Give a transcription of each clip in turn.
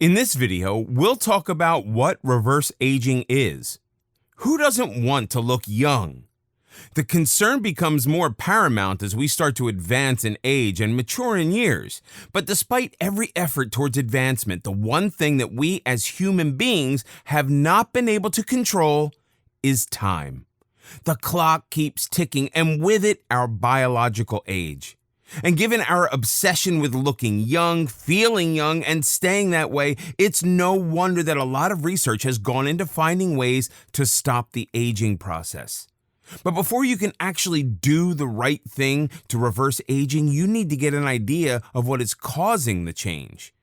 In this video, we'll talk about what reverse aging is. Who doesn't want to look young? The concern becomes more paramount as we start to advance in age and mature in years. But despite every effort towards advancement, the one thing that we as human beings have not been able to control is time. The clock keeps ticking, and with it, our biological age. And given our obsession with looking young, feeling young, and staying that way, it's no wonder that a lot of research has gone into finding ways to stop the aging process. But before you can actually do the right thing to reverse aging, you need to get an idea of what is causing the change.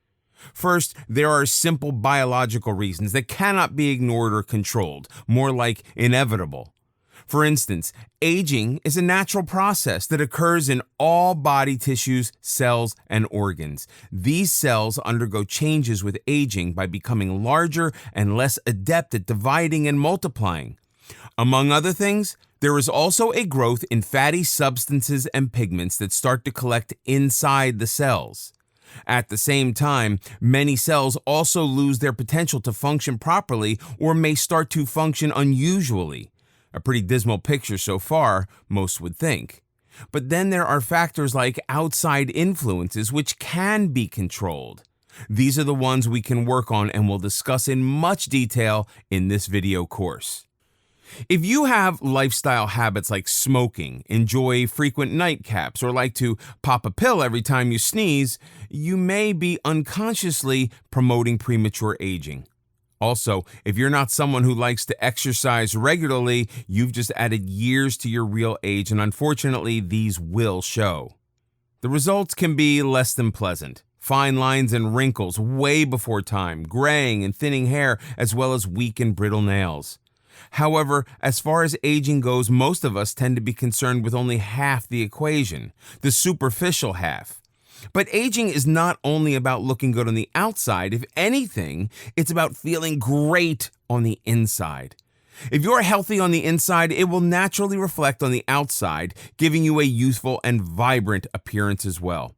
First, there are simple biological reasons that cannot be ignored or controlled, more like inevitable. For instance, aging is a natural process that occurs in all body tissues, cells, and organs. These cells undergo changes with aging by becoming larger and less adept at dividing and multiplying. Among other things, there is also a growth in fatty substances and pigments that start to collect inside the cells. At the same time, many cells also lose their potential to function properly or may start to function unusually. A pretty dismal picture so far, most would think. But then there are factors like outside influences which can be controlled. These are the ones we can work on and we'll discuss in much detail in this video course. If you have lifestyle habits like smoking, enjoy frequent nightcaps, or like to pop a pill every time you sneeze, you may be unconsciously promoting premature aging. Also, if you're not someone who likes to exercise regularly, you've just added years to your real age, and unfortunately, these will show. The results can be less than pleasant. Fine lines and wrinkles way before time, graying and thinning hair, as well as weak and brittle nails. However, as far as aging goes, most of us tend to be concerned with only half the equation, the superficial half. But aging is not only about looking good on the outside. If anything, it's about feeling great on the inside. If you're healthy on the inside, it will naturally reflect on the outside, giving you a youthful and vibrant appearance as well.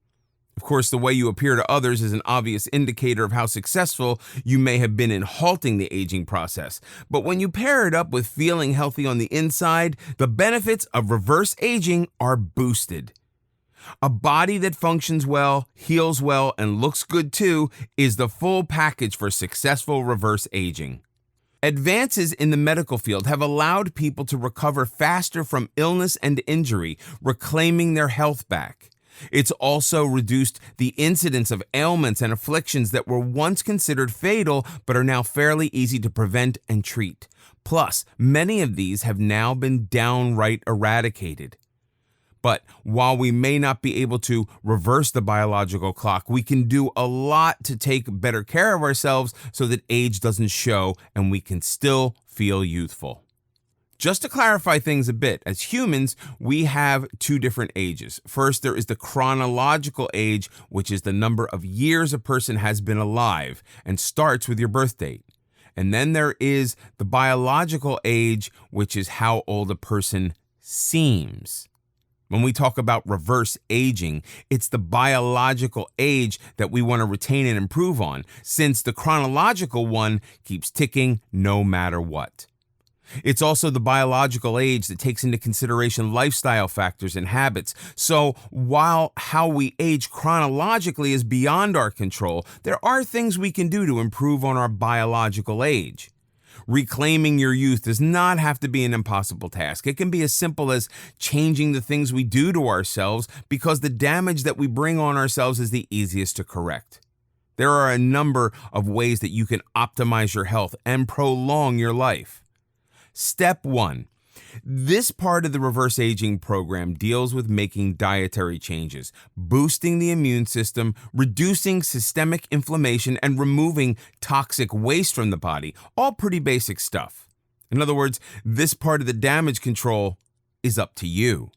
Of course, the way you appear to others is an obvious indicator of how successful you may have been in halting the aging process. But when you pair it up with feeling healthy on the inside, the benefits of reverse aging are boosted. A body that functions well, heals well, and looks good too is the full package for successful reverse aging. Advances in the medical field have allowed people to recover faster from illness and injury, reclaiming their health back. It's also reduced the incidence of ailments and afflictions that were once considered fatal but are now fairly easy to prevent and treat. Plus, many of these have now been downright eradicated. But while we may not be able to reverse the biological clock, we can do a lot to take better care of ourselves so that age doesn't show and we can still feel youthful. Just to clarify things a bit, as humans, we have two different ages. First, there is the chronological age, which is the number of years a person has been alive and starts with your birth date. And then there is the biological age, which is how old a person seems. When we talk about reverse aging, it's the biological age that we want to retain and improve on, since the chronological one keeps ticking no matter what. It's also the biological age that takes into consideration lifestyle factors and habits. So while how we age chronologically is beyond our control, there are things we can do to improve on our biological age. Reclaiming your youth does not have to be an impossible task. It can be as simple as changing the things we do to ourselves, because the damage that we bring on ourselves is the easiest to correct. There are a number of ways that you can optimize your health and prolong your life. Step 1. This part of the reverse aging program deals with making dietary changes, boosting the immune system, reducing systemic inflammation, and removing toxic waste from the body. All pretty basic stuff. In other words, this part of the damage control is up to you.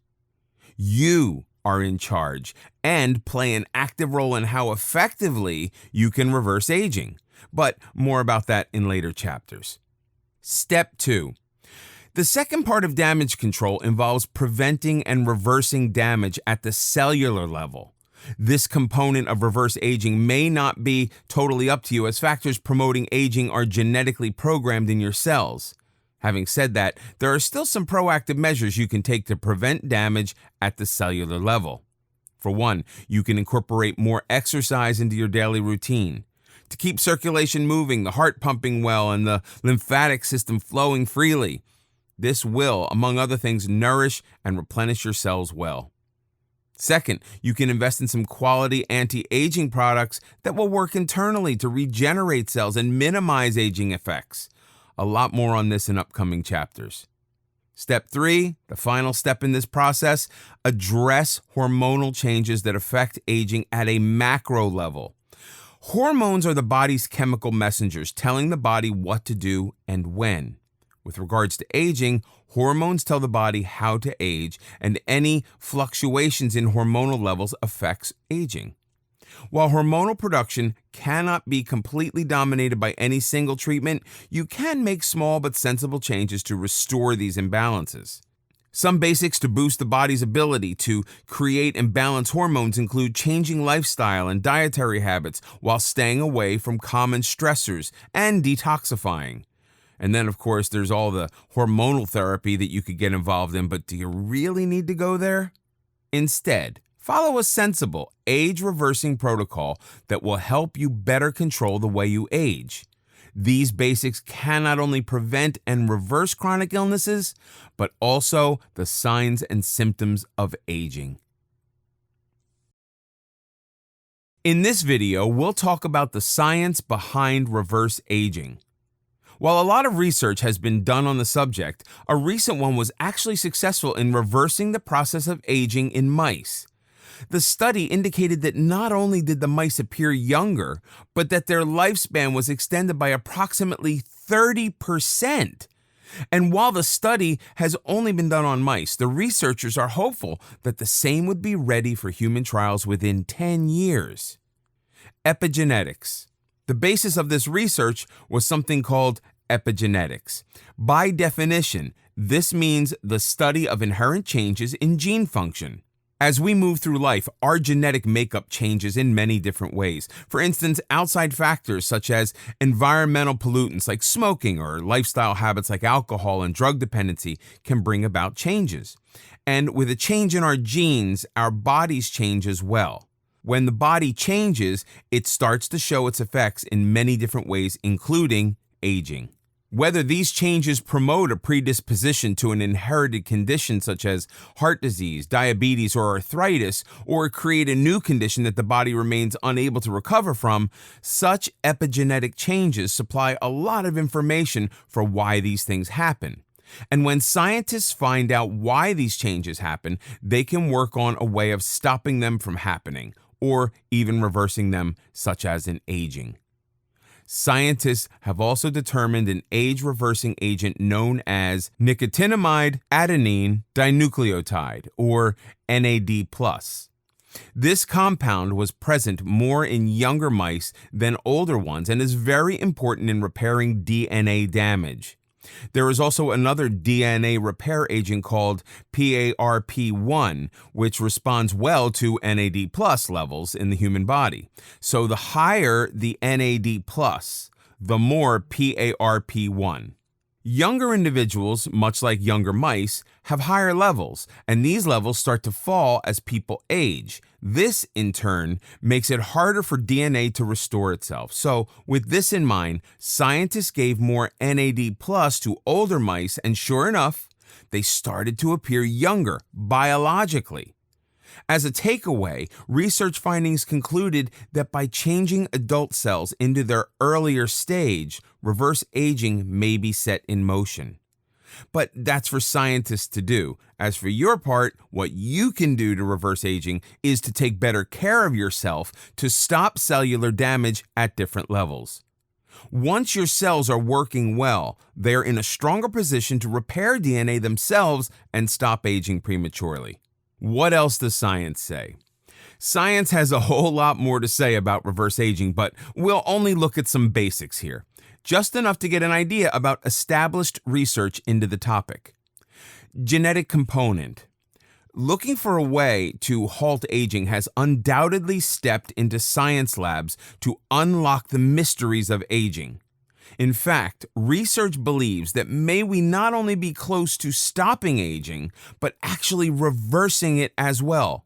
You are in charge and play an active role in how effectively you can reverse aging. But more about that in later chapters. Step 2. The second part of damage control involves preventing and reversing damage at the cellular level. This component of reverse aging may not be totally up to you, as factors promoting aging are genetically programmed in your cells. Having said that, there are still some proactive measures you can take to prevent damage at the cellular level. For one, you can incorporate more exercise into your daily routine. To keep circulation moving, the heart pumping well, and the lymphatic system flowing freely. This will, among other things, nourish and replenish your cells well. Second, you can invest in some quality anti-aging products that will work internally to regenerate cells and minimize aging effects. A lot more on this in upcoming chapters. Step 3, the final step in this process, address hormonal changes that affect aging at a macro level. Hormones are the body's chemical messengers telling the body what to do and when. With regards to aging, hormones tell the body how to age, and any fluctuations in hormonal levels affects aging. While hormonal production cannot be completely dominated by any single treatment, you can make small but sensible changes to restore these imbalances. Some basics to boost the body's ability to create and balance hormones include changing lifestyle and dietary habits while staying away from common stressors and detoxifying. And then, of course, there's all the hormonal therapy that you could get involved in, but do you really need to go there? Instead, follow a sensible, age-reversing protocol that will help you better control the way you age. These basics can not only prevent and reverse chronic illnesses, but also the signs and symptoms of aging. In this video, we'll talk about the science behind reverse aging. While a lot of research has been done on the subject, a recent one was actually successful in reversing the process of aging in mice. The study indicated that not only did the mice appear younger, but that their lifespan was extended by approximately 30%. And while the study has only been done on mice, the researchers are hopeful that the same would be ready for human trials within 10 years. Epigenetics. The basis of this research was something called epigenetics. By definition, this means the study of inherent changes in gene function. As we move through life, our genetic makeup changes in many different ways. For instance, outside factors such as environmental pollutants like smoking or lifestyle habits like alcohol and drug dependency can bring about changes. And with a change in our genes, our bodies change as well. When the body changes, it starts to show its effects in many different ways, including aging. Whether these changes promote a predisposition to an inherited condition such as heart disease, diabetes, or arthritis, or create a new condition that the body remains unable to recover from, such epigenetic changes supply a lot of information for why these things happen. And when scientists find out why these changes happen, they can work on a way of stopping them from happening, or even reversing them, such as in aging. Scientists have also determined an age-reversing agent known as nicotinamide adenine dinucleotide, or NAD+. This compound was present more in younger mice than older ones and is very important in repairing DNA damage. There is also another DNA repair agent called PARP1, which responds well to NAD+ levels in the human body. So the higher the NAD+, the more PARP1. Younger individuals, much like younger mice, have higher levels, and these levels start to fall as people age. This, in turn, makes it harder for DNA to restore itself. So, with this in mind, scientists gave more NAD+ to older mice, and sure enough, they started to appear younger biologically. As a takeaway, research findings concluded that by changing adult cells into their earlier stage, reverse aging may be set in motion. But that's for scientists to do. As for your part, what you can do to reverse aging is to take better care of yourself to stop cellular damage at different levels. Once your cells are working well, they're in a stronger position to repair DNA themselves and stop aging prematurely. What else does science say? Science has a whole lot more to say about reverse aging, but we'll only look at some basics here. Just enough to get an idea about established research into the topic. Genetic component. Looking for a way to halt aging has undoubtedly stepped into science labs to unlock the mysteries of aging. In fact, research believes that may we not only be close to stopping aging, but actually reversing it as well.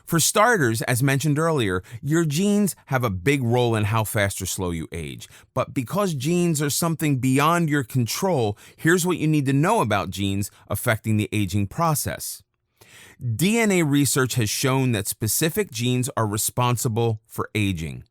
For starters, as mentioned earlier, your genes have a big role in how fast or slow you age. But because genes are something beyond your control, here's what you need to know about genes affecting the aging process. DNA research has shown that specific genes are responsible for aging.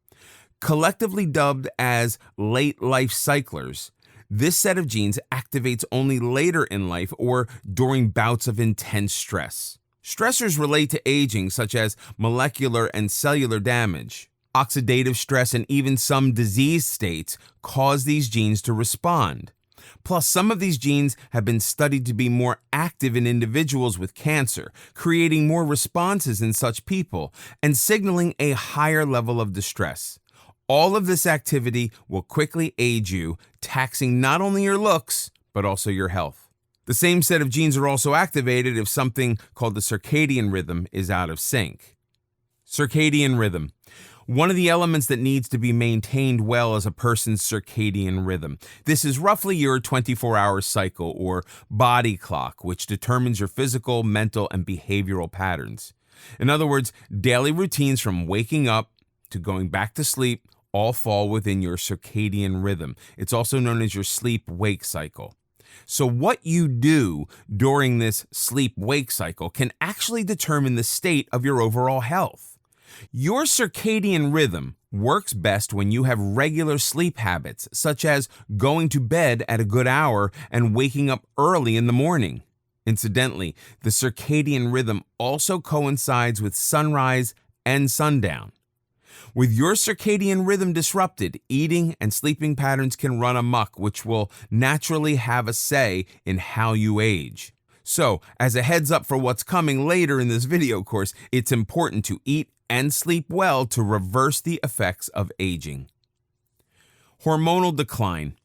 Collectively dubbed as late life cyclers, this set of genes activates only later in life or during bouts of intense stress. Stressors relate to aging, such as molecular and cellular damage. Oxidative stress and even some disease states cause these genes to respond. Plus, some of these genes have been studied to be more active in individuals with cancer, creating more responses in such people and signaling a higher level of distress. All of this activity will quickly age you, taxing not only your looks, but also your health. The same set of genes are also activated if something called the circadian rhythm is out of sync. Circadian rhythm. One of the elements that needs to be maintained well is a person's circadian rhythm. This is roughly your 24-hour cycle or body clock, which determines your physical, mental, and behavioral patterns. In other words, daily routines from waking up to going back to sleep all fall within your circadian rhythm. It's also known as your sleep-wake cycle. So what you do during this sleep-wake cycle can actually determine the state of your overall health. Your circadian rhythm works best when you have regular sleep habits, such as going to bed at a good hour and waking up early in the morning. Incidentally, the circadian rhythm also coincides with sunrise and sundown. With your circadian rhythm disrupted, eating and sleeping patterns can run amok, which will naturally have a say in how you age. So, as a heads up for what's coming later in this video course, it's important to eat and sleep well to reverse the effects of aging. Hormonal decline.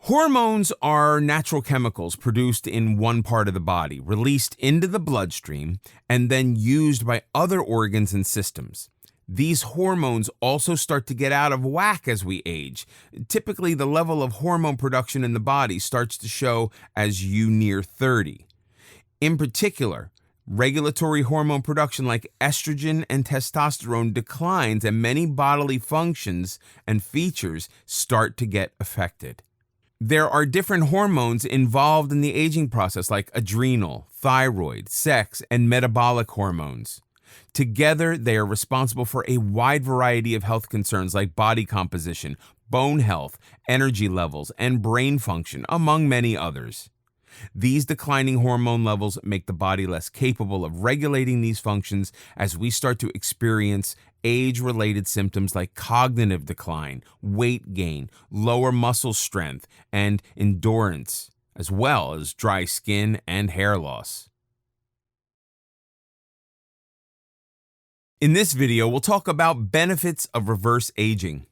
Hormones are natural chemicals produced in one part of the body, released into the bloodstream, and then used by other organs and systems. These hormones also start to get out of whack as we age. Typically, the level of hormone production in the body starts to show as you near 30. In particular, regulatory hormone production like estrogen and testosterone declines, and many bodily functions and features start to get affected. There are different hormones involved in the aging process, like adrenal, thyroid, sex, and metabolic hormones. Together, they are responsible for a wide variety of health concerns like body composition, bone health, energy levels, and brain function, among many others. These declining hormone levels make the body less capable of regulating these functions as we start to experience age-related symptoms like cognitive decline, weight gain, lower muscle strength, and endurance, as well as dry skin and hair loss. In this video, we'll talk about benefits of reverse aging.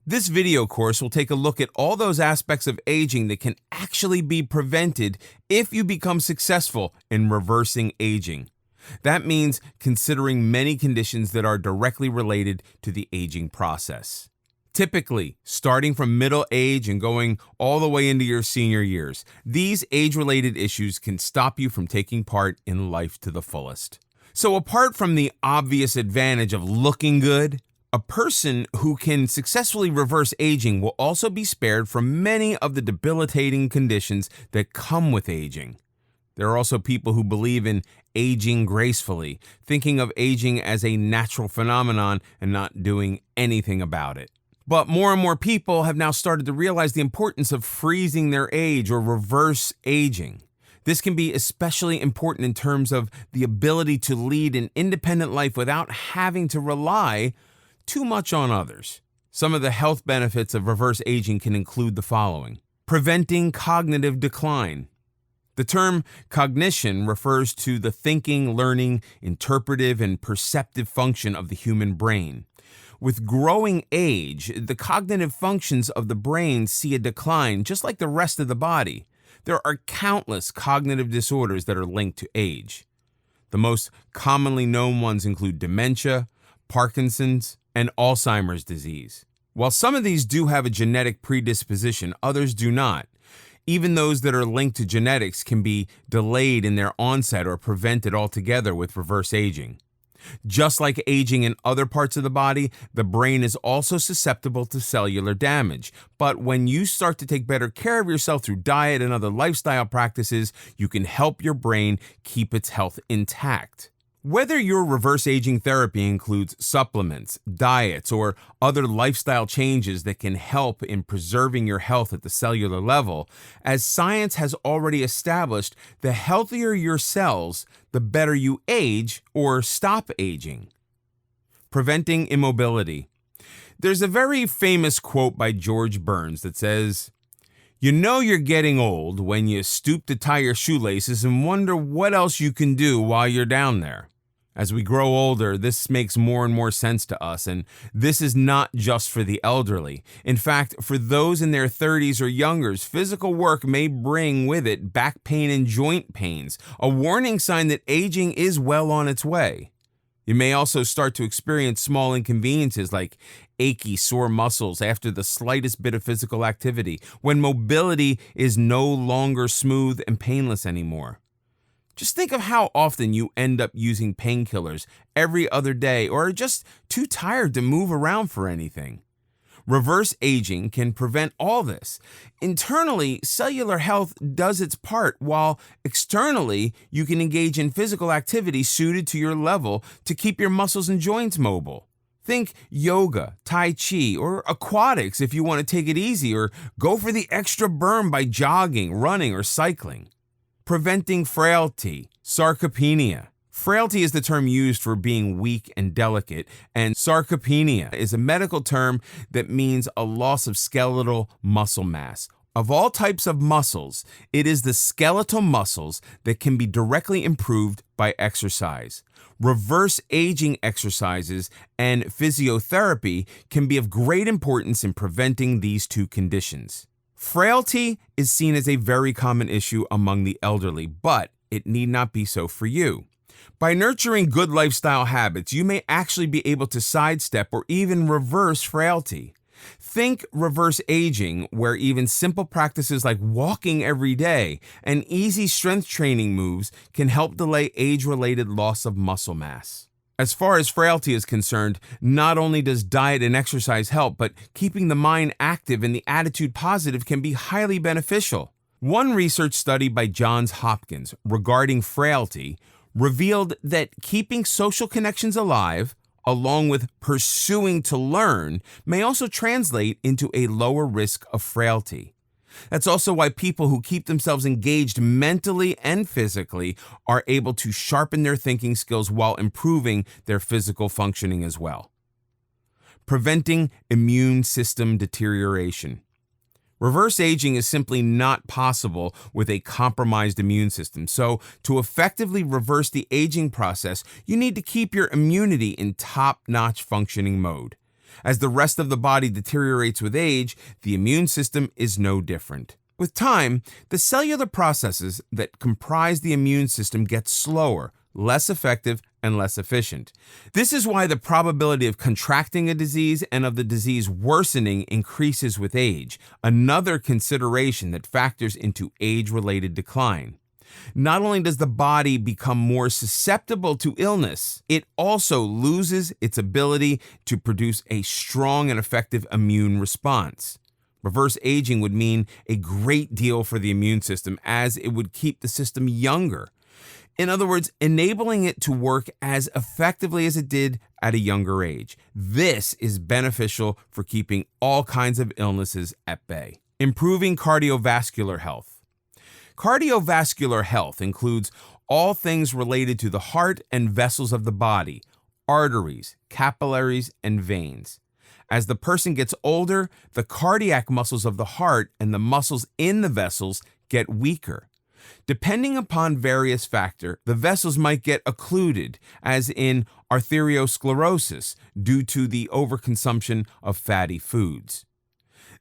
This video course will take a look at all those aspects of aging that can actually be prevented if you become successful in reversing aging. That means considering many conditions that are directly related to the aging process. Typically, starting from middle age and going all the way into your senior years, these age-related issues can stop you from taking part in life to the fullest. So apart from the obvious advantage of looking good, a person who can successfully reverse aging will also be spared from many of the debilitating conditions that come with aging. There are also people who believe in aging gracefully, thinking of aging as a natural phenomenon and not doing anything about it. But more and more people have now started to realize the importance of freezing their age or reverse aging. This can be especially important in terms of the ability to lead an independent life without having to rely too much on others. Some of the health benefits of reverse aging can include the following: preventing cognitive decline. The term cognition refers to the thinking, learning, interpretive, and perceptive function of the human brain. With growing age, the cognitive functions of the brain see a decline, just like the rest of the body. There are countless cognitive disorders that are linked to age. The most commonly known ones include dementia, Parkinson's, and Alzheimer's disease. While some of these do have a genetic predisposition, others do not. Even those that are linked to genetics can be delayed in their onset or prevented altogether with reverse aging. Just like aging in other parts of the body, the brain is also susceptible to cellular damage. But when you start to take better care of yourself through diet and other lifestyle practices, you can help your brain keep its health intact. Whether your reverse aging therapy includes supplements, diets, or other lifestyle changes that can help in preserving your health at the cellular level, as science has already established, the healthier your cells, the better you age or stop aging. Preventing immobility. There's a very famous quote by George Burns that says, "You know you're getting old when you stoop to tie your shoelaces and wonder what else you can do while you're down there." As we grow older, this makes more and more sense to us, and this is not just for the elderly. In fact, for those in their 30s or younger, physical work may bring with it back pain and joint pains, a warning sign that aging is well on its way. You may also start to experience small inconveniences like achy, sore muscles after the slightest bit of physical activity, when mobility is no longer smooth and painless anymore. Just think of how often you end up using painkillers every other day or are just too tired to move around for anything. Reverse aging can prevent all this. Internally, cellular health does its part, while externally, you can engage in physical activity suited to your level to keep your muscles and joints mobile. Think yoga, tai chi, or aquatics if you want to take it easy, or go for the extra burn by jogging, running, or cycling. Preventing frailty, sarcopenia. Frailty is the term used for being weak and delicate, and sarcopenia is a medical term that means a loss of skeletal muscle mass. Of all types of muscles, it is the skeletal muscles that can be directly improved by exercise. Reverse aging exercises and physiotherapy can be of great importance in preventing these two conditions. Frailty is seen as a very common issue among the elderly, but it need not be so for you. By nurturing good lifestyle habits, you may actually be able to sidestep or even reverse frailty. Think reverse aging, where even simple practices like walking every day and easy strength training moves can help delay age-related loss of muscle mass. As far as frailty is concerned, not only does diet and exercise help, but keeping the mind active and the attitude positive can be highly beneficial. One research study by Johns Hopkins regarding frailty revealed that keeping social connections alive, along with pursuing to learn, may also translate into a lower risk of frailty. That's also why people who keep themselves engaged mentally and physically are able to sharpen their thinking skills while improving their physical functioning as well. Preventing immune system deterioration. Reverse aging is simply not possible with a compromised immune system. So, to effectively reverse the aging process, you need to keep your immunity in top-notch functioning mode. As the rest of the body deteriorates with age, the immune system is no different. With time, the cellular processes that comprise the immune system get slower, less effective, and less efficient. This is why the probability of contracting a disease and of the disease worsening increases with age, another consideration that factors into age-related decline. Not only does the body become more susceptible to illness, it also loses its ability to produce a strong and effective immune response. Reverse aging would mean a great deal for the immune system, as it would keep the system younger. In other words, enabling it to work as effectively as it did at a younger age. This is beneficial for keeping all kinds of illnesses at bay. Improving cardiovascular health. Cardiovascular health includes all things related to the heart and vessels of the body, arteries, capillaries, and veins. As the person gets older, the cardiac muscles of the heart and the muscles in the vessels get weaker. Depending upon various factors, the vessels might get occluded, as in arteriosclerosis, due to the overconsumption of fatty foods.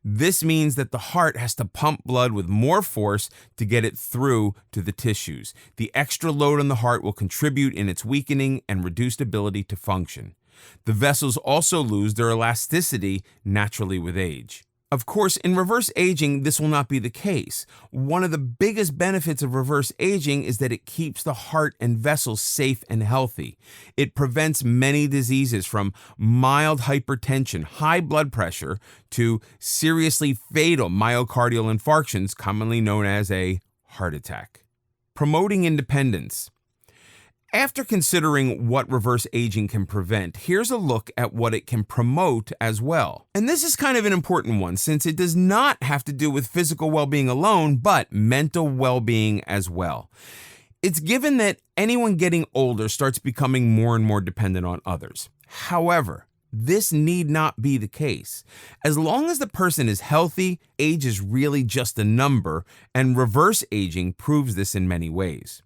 This means that the heart has to pump blood with more force to get it through to the tissues. The extra load on the heart will contribute in its weakening and reduced ability to function. The vessels also lose their elasticity naturally with age. Of course, in reverse aging, this will not be the case. One of the biggest benefits of reverse aging is that it keeps the heart and vessels safe and healthy. It prevents many diseases from mild hypertension, high blood pressure, to seriously fatal myocardial infarctions, commonly known as a heart attack. Promoting independence. After considering what reverse aging can prevent, here's a look at what it can promote as well. And this is kind of an important one since it does not have to do with physical well-being alone, but mental well-being as well. It's given that anyone getting older starts becoming more and more dependent on others. However, this need not be the case. As long as the person is healthy, age is really just a number, and reverse aging proves this in many ways.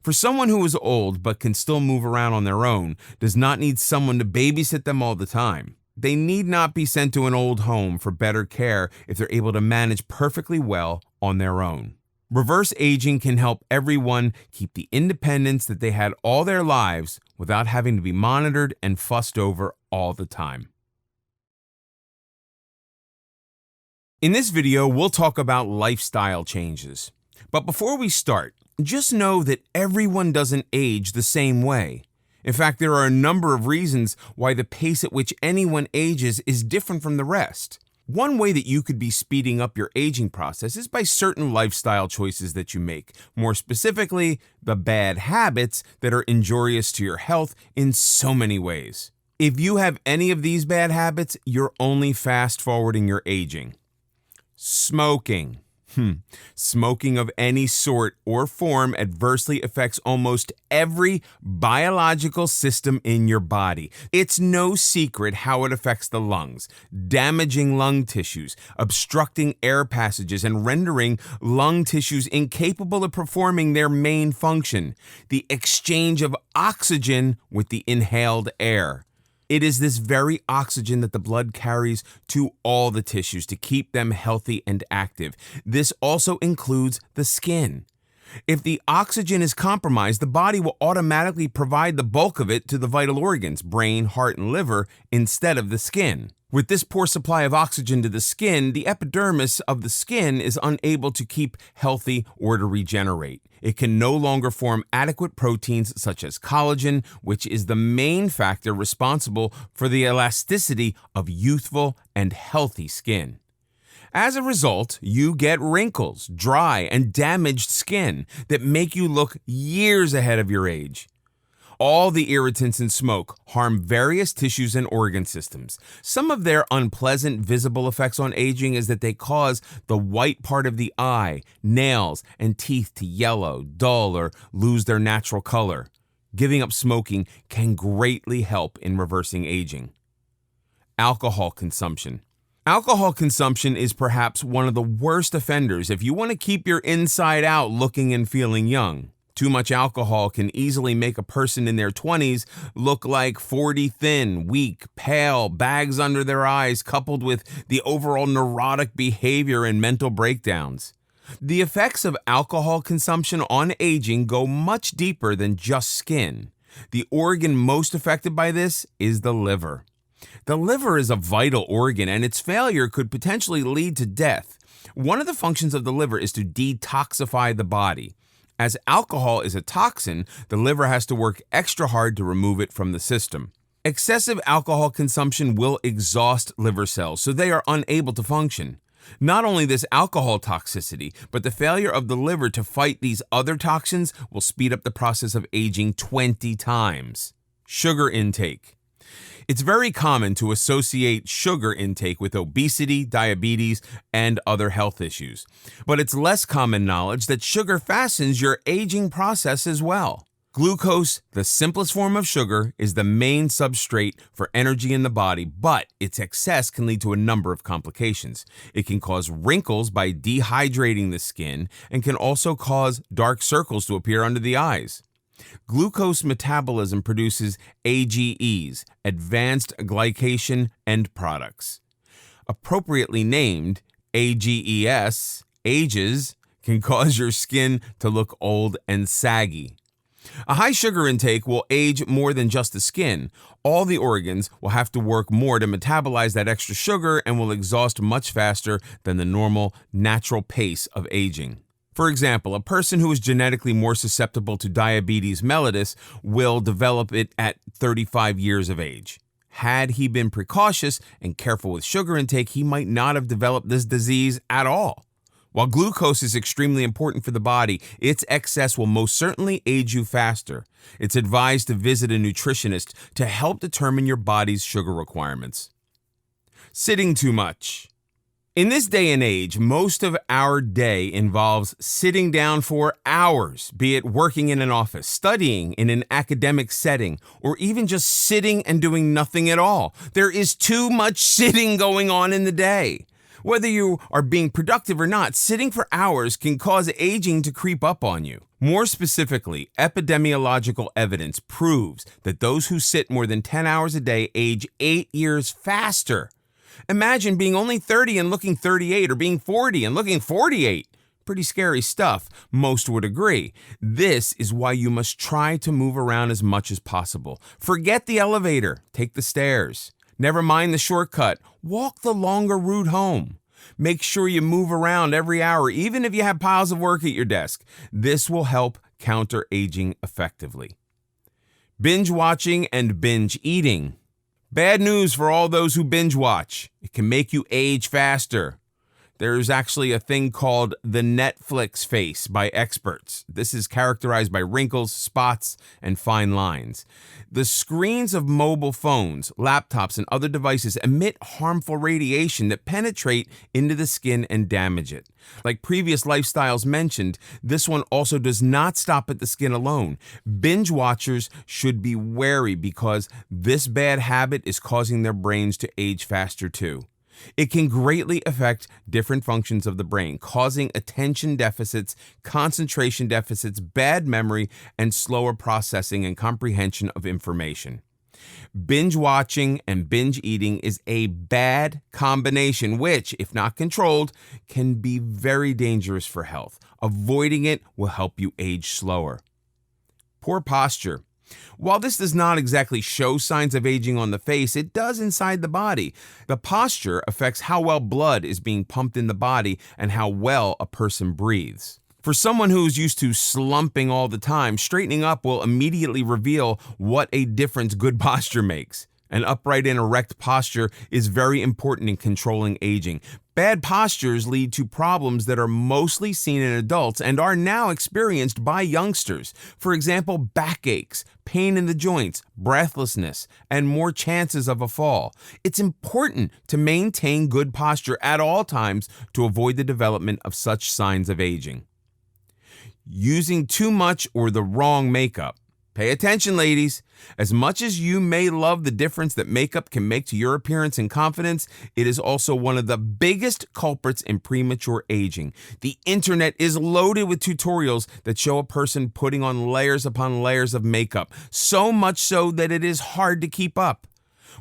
For someone who is old but can still move around on their own, does not need someone to babysit them all the time. They need not be sent to an old home for better care if they're able to manage perfectly well on their own. Reverse aging can help everyone keep the independence that they had all their lives without having to be monitored and fussed over all the time. In this video, we'll talk about lifestyle changes. But before we start, just know that everyone doesn't age the same way. In fact, there are a number of reasons why the pace at which anyone ages is different from the rest. One way that you could be speeding up your aging process is by certain lifestyle choices that you make. More specifically, the bad habits that are injurious to your health in so many ways. If you have any of these bad habits, you're only fast-forwarding your aging. Smoking. Smoking of any sort or form adversely affects almost every biological system in your body. It's no secret how it affects the lungs, damaging lung tissues, obstructing air passages, and rendering lung tissues incapable of performing their main function, the exchange of oxygen with the inhaled air. It is this very oxygen that the blood carries to all the tissues to keep them healthy and active. This also includes the skin. If the oxygen is compromised, the body will automatically provide the bulk of it to the vital organs, brain, heart, and liver, instead of the skin. With this poor supply of oxygen to the skin, the epidermis of the skin is unable to keep healthy or to regenerate. It can no longer form adequate proteins such as collagen, which is the main factor responsible for the elasticity of youthful and healthy skin. As a result, you get wrinkles, dry, and damaged skin that make you look years ahead of your age. All the irritants in smoke harm various tissues and organ systems. Some of their unpleasant visible effects on aging is that they cause the white part of the eye, nails, and teeth to yellow, dull, or lose their natural color. Giving up smoking can greatly help in reversing aging. Alcohol consumption. Alcohol consumption is perhaps one of the worst offenders if you want to keep your inside out looking and feeling young. Too much alcohol can easily make a person in their 20s look like 40 thin, weak, pale, bags under their eyes, coupled with the overall neurotic behavior and mental breakdowns. The effects of alcohol consumption on aging go much deeper than just skin. The organ most affected by this is the liver. The liver is a vital organ, and its failure could potentially lead to death. One of the functions of the liver is to detoxify the body. As alcohol is a toxin, the liver has to work extra hard to remove it from the system. Excessive alcohol consumption will exhaust liver cells, so they are unable to function. Not only this alcohol toxicity, but the failure of the liver to fight these other toxins will speed up the process of aging 20 times. Sugar intake. It's very common to associate sugar intake with obesity, diabetes, and other health issues. But it's less common knowledge that sugar fastens your aging process as well. Glucose, the simplest form of sugar, is the main substrate for energy in the body, but its excess can lead to a number of complications. It can cause wrinkles by dehydrating the skin and can also cause dark circles to appear under the eyes. Glucose metabolism produces AGEs, advanced glycation end products. appropriately named AGES, ages, can cause your skin to look old and saggy. A high sugar intake will age more than just the skin. All the organs will have to work more to metabolize that extra sugar and will exhaust much faster than the normal, natural pace of aging. For example, a person who is genetically more susceptible to diabetes mellitus will develop it at 35 years of age. Had he been precautious and careful with sugar intake, he might not have developed this disease at all. While glucose is extremely important for the body, its excess will most certainly age you faster. It's advised to visit a nutritionist to help determine your body's sugar requirements. Sitting too much. In this day and age, most of our day involves sitting down for hours, be it working in an office, studying in an academic setting, or even just sitting and doing nothing at all. There is too much sitting going on in the day. Whether you are being productive or not, sitting for hours can cause aging to creep up on you. More specifically, epidemiological evidence proves that those who sit more than 10 hours a day age 8 years faster. Imagine being only 30 and looking 38, or being 40 and looking 48. Pretty scary stuff, most would agree. This is why you must try to move around as much as possible. Forget the elevator, take the stairs. Never mind the shortcut, walk the longer route home. Make sure you move around every hour, even if you have piles of work at your desk. This will help counter aging effectively. Binge watching and binge eating. Bad news for all those who binge watch. It can make you age faster. There's actually a thing called the Netflix face by experts. This is characterized by wrinkles, spots, and fine lines. The screens of mobile phones, laptops, and other devices emit harmful radiation that penetrate into the skin and damage it. Like previous lifestyles mentioned, this one also does not stop at the skin alone. Binge watchers should be wary because this bad habit is causing their brains to age faster too. It can greatly affect different functions of the brain, causing attention deficits, concentration deficits, bad memory, and slower processing and comprehension of information. Binge watching and binge eating is a bad combination, which, if not controlled, can be very dangerous for health. Avoiding it will help you age slower. Poor posture. While this does not exactly show signs of aging on the face, it does inside the body. The posture affects how well blood is being pumped in the body and how well a person breathes. For someone who's used to slumping all the time, straightening up will immediately reveal what a difference good posture makes. An upright and erect posture is very important in controlling aging. Bad postures lead to problems that are mostly seen in adults and are now experienced by youngsters. For example, backaches, pain in the joints, breathlessness, and more chances of a fall. It's important to maintain good posture at all times to avoid the development of such signs of aging. Using too much or the wrong makeup. Pay attention, ladies. As much as you may love the difference that makeup can make to your appearance and confidence, it is also one of the biggest culprits in premature aging. The internet is loaded with tutorials that show a person putting on layers upon layers of makeup, so much so that it is hard to keep up.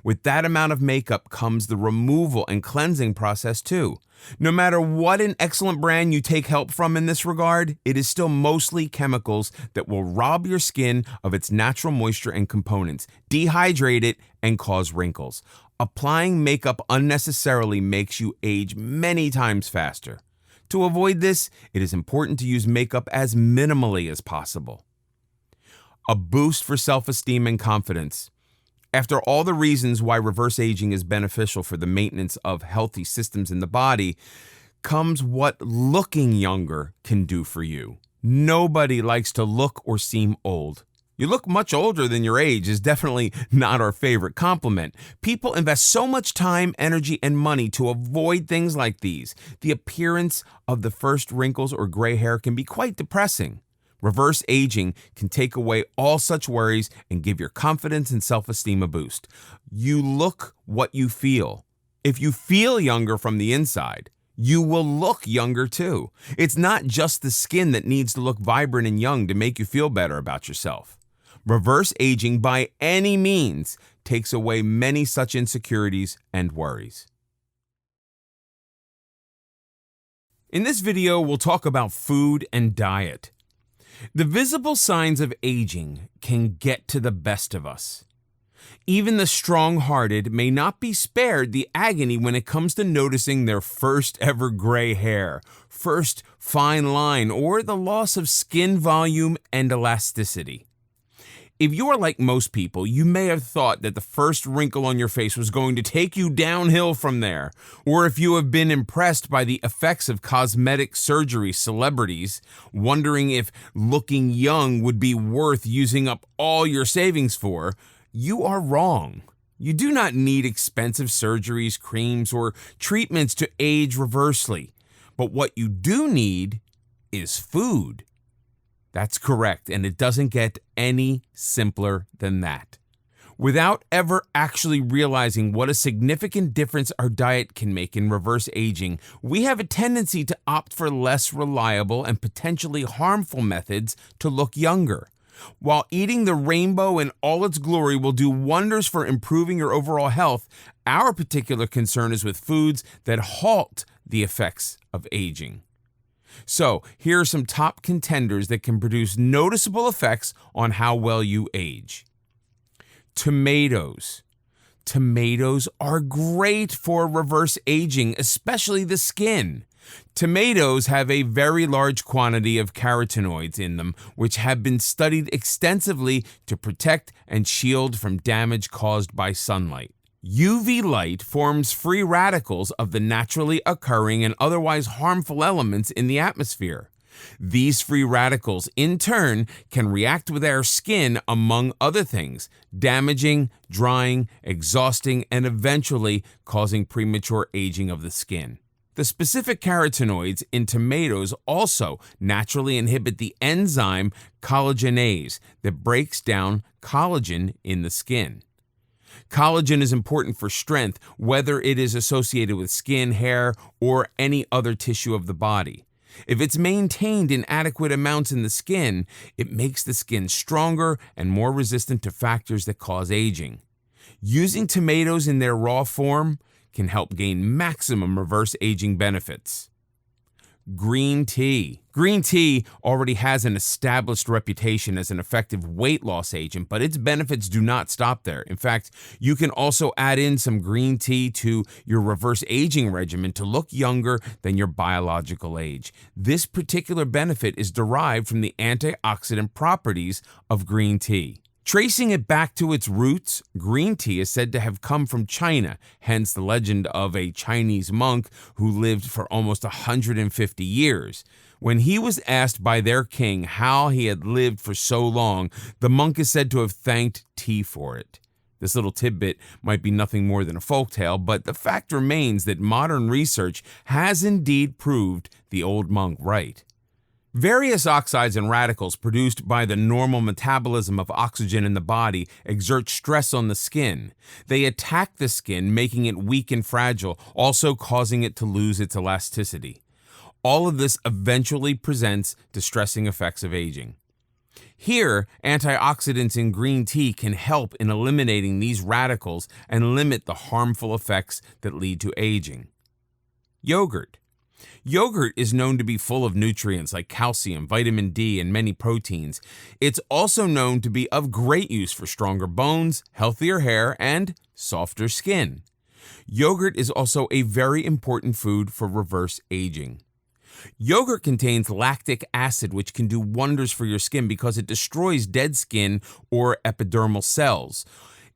With that amount of makeup comes the removal and cleansing process too. No matter what an excellent brand you take help from in this regard, it is still mostly chemicals that will rob your skin of its natural moisture and components, dehydrate it, and cause wrinkles. Applying makeup unnecessarily makes you age many times faster. To avoid this, it is important to use makeup as minimally as possible. A boost for self-esteem and confidence. After all the reasons why reverse aging is beneficial for the maintenance of healthy systems in the body, comes what looking younger can do for you. Nobody likes to look or seem old. You look much older than your age is definitely not our favorite compliment. People invest so much time, energy, and money to avoid things like these. The appearance of the first wrinkles or gray hair can be quite depressing. Reverse aging can take away all such worries and give your confidence and self-esteem a boost. You look what you feel. If you feel younger from the inside, you will look younger too. It's not just the skin that needs to look vibrant and young to make you feel better about yourself. Reverse aging by any means takes away many such insecurities and worries. In this video, we'll talk about food and diet. The visible signs of aging can get to the best of us. Even the strong-hearted may not be spared the agony when it comes to noticing their first ever gray hair, first fine line, or the loss of skin volume and elasticity. If you are like most people, you may have thought that the first wrinkle on your face was going to take you downhill from there. Or if you have been impressed by the effects of cosmetic surgery celebrities, wondering if looking young would be worth using up all your savings for, you are wrong. You do not need expensive surgeries, creams, or treatments to age reversely. But what you do need is food. That's correct, and it doesn't get any simpler than that. Without ever actually realizing what a significant difference our diet can make in reverse aging, we have a tendency to opt for less reliable and potentially harmful methods to look younger. While eating the rainbow in all its glory will do wonders for improving your overall health, our particular concern is with foods that halt the effects of aging. So, here are some top contenders that can produce noticeable effects on how well you age. Tomatoes. Tomatoes are great for reverse aging, especially the skin. Tomatoes have a very large quantity of carotenoids in them, which have been studied extensively to protect and shield from damage caused by sunlight. UV light forms free radicals of the naturally occurring and otherwise harmful elements in the atmosphere. These free radicals, in turn, can react with our skin, among other things, damaging, drying, exhausting, and eventually causing premature aging of the skin. The specific carotenoids in tomatoes also naturally inhibit the enzyme collagenase that breaks down collagen in the skin. Collagen is important for strength, whether it is associated with skin, hair, or any other tissue of the body. If it's maintained in adequate amounts in the skin, it makes the skin stronger and more resistant to factors that cause aging. Using tomatoes in their raw form can help gain maximum reverse aging benefits. Green tea. Green tea already has an established reputation as an effective weight loss agent, but its benefits do not stop there. In fact, you can also add in some green tea to your reverse aging regimen to look younger than your biological age. This particular benefit is derived from the antioxidant properties of green tea. Tracing it back to its roots, green tea is said to have come from China, hence the legend of a Chinese monk who lived for almost 150 years. When he was asked by their king how he had lived for so long, the monk is said to have thanked tea for it. This little tidbit might be nothing more than a folktale, but the fact remains that modern research has indeed proved the old monk right. Various oxides and radicals produced by the normal metabolism of oxygen in the body exert stress on the skin. They attack the skin, making it weak and fragile, also causing it to lose its elasticity. All of this eventually presents distressing effects of aging. Here, antioxidants in green tea can help in eliminating these radicals and limit the harmful effects that lead to aging. Yogurt. Yogurt is known to be full of nutrients like calcium, vitamin D, and many proteins. It's also known to be of great use for stronger bones, healthier hair, and softer skin. Yogurt is also a very important food for reverse aging. Yogurt contains lactic acid, which can do wonders for your skin because it destroys dead skin or epidermal cells.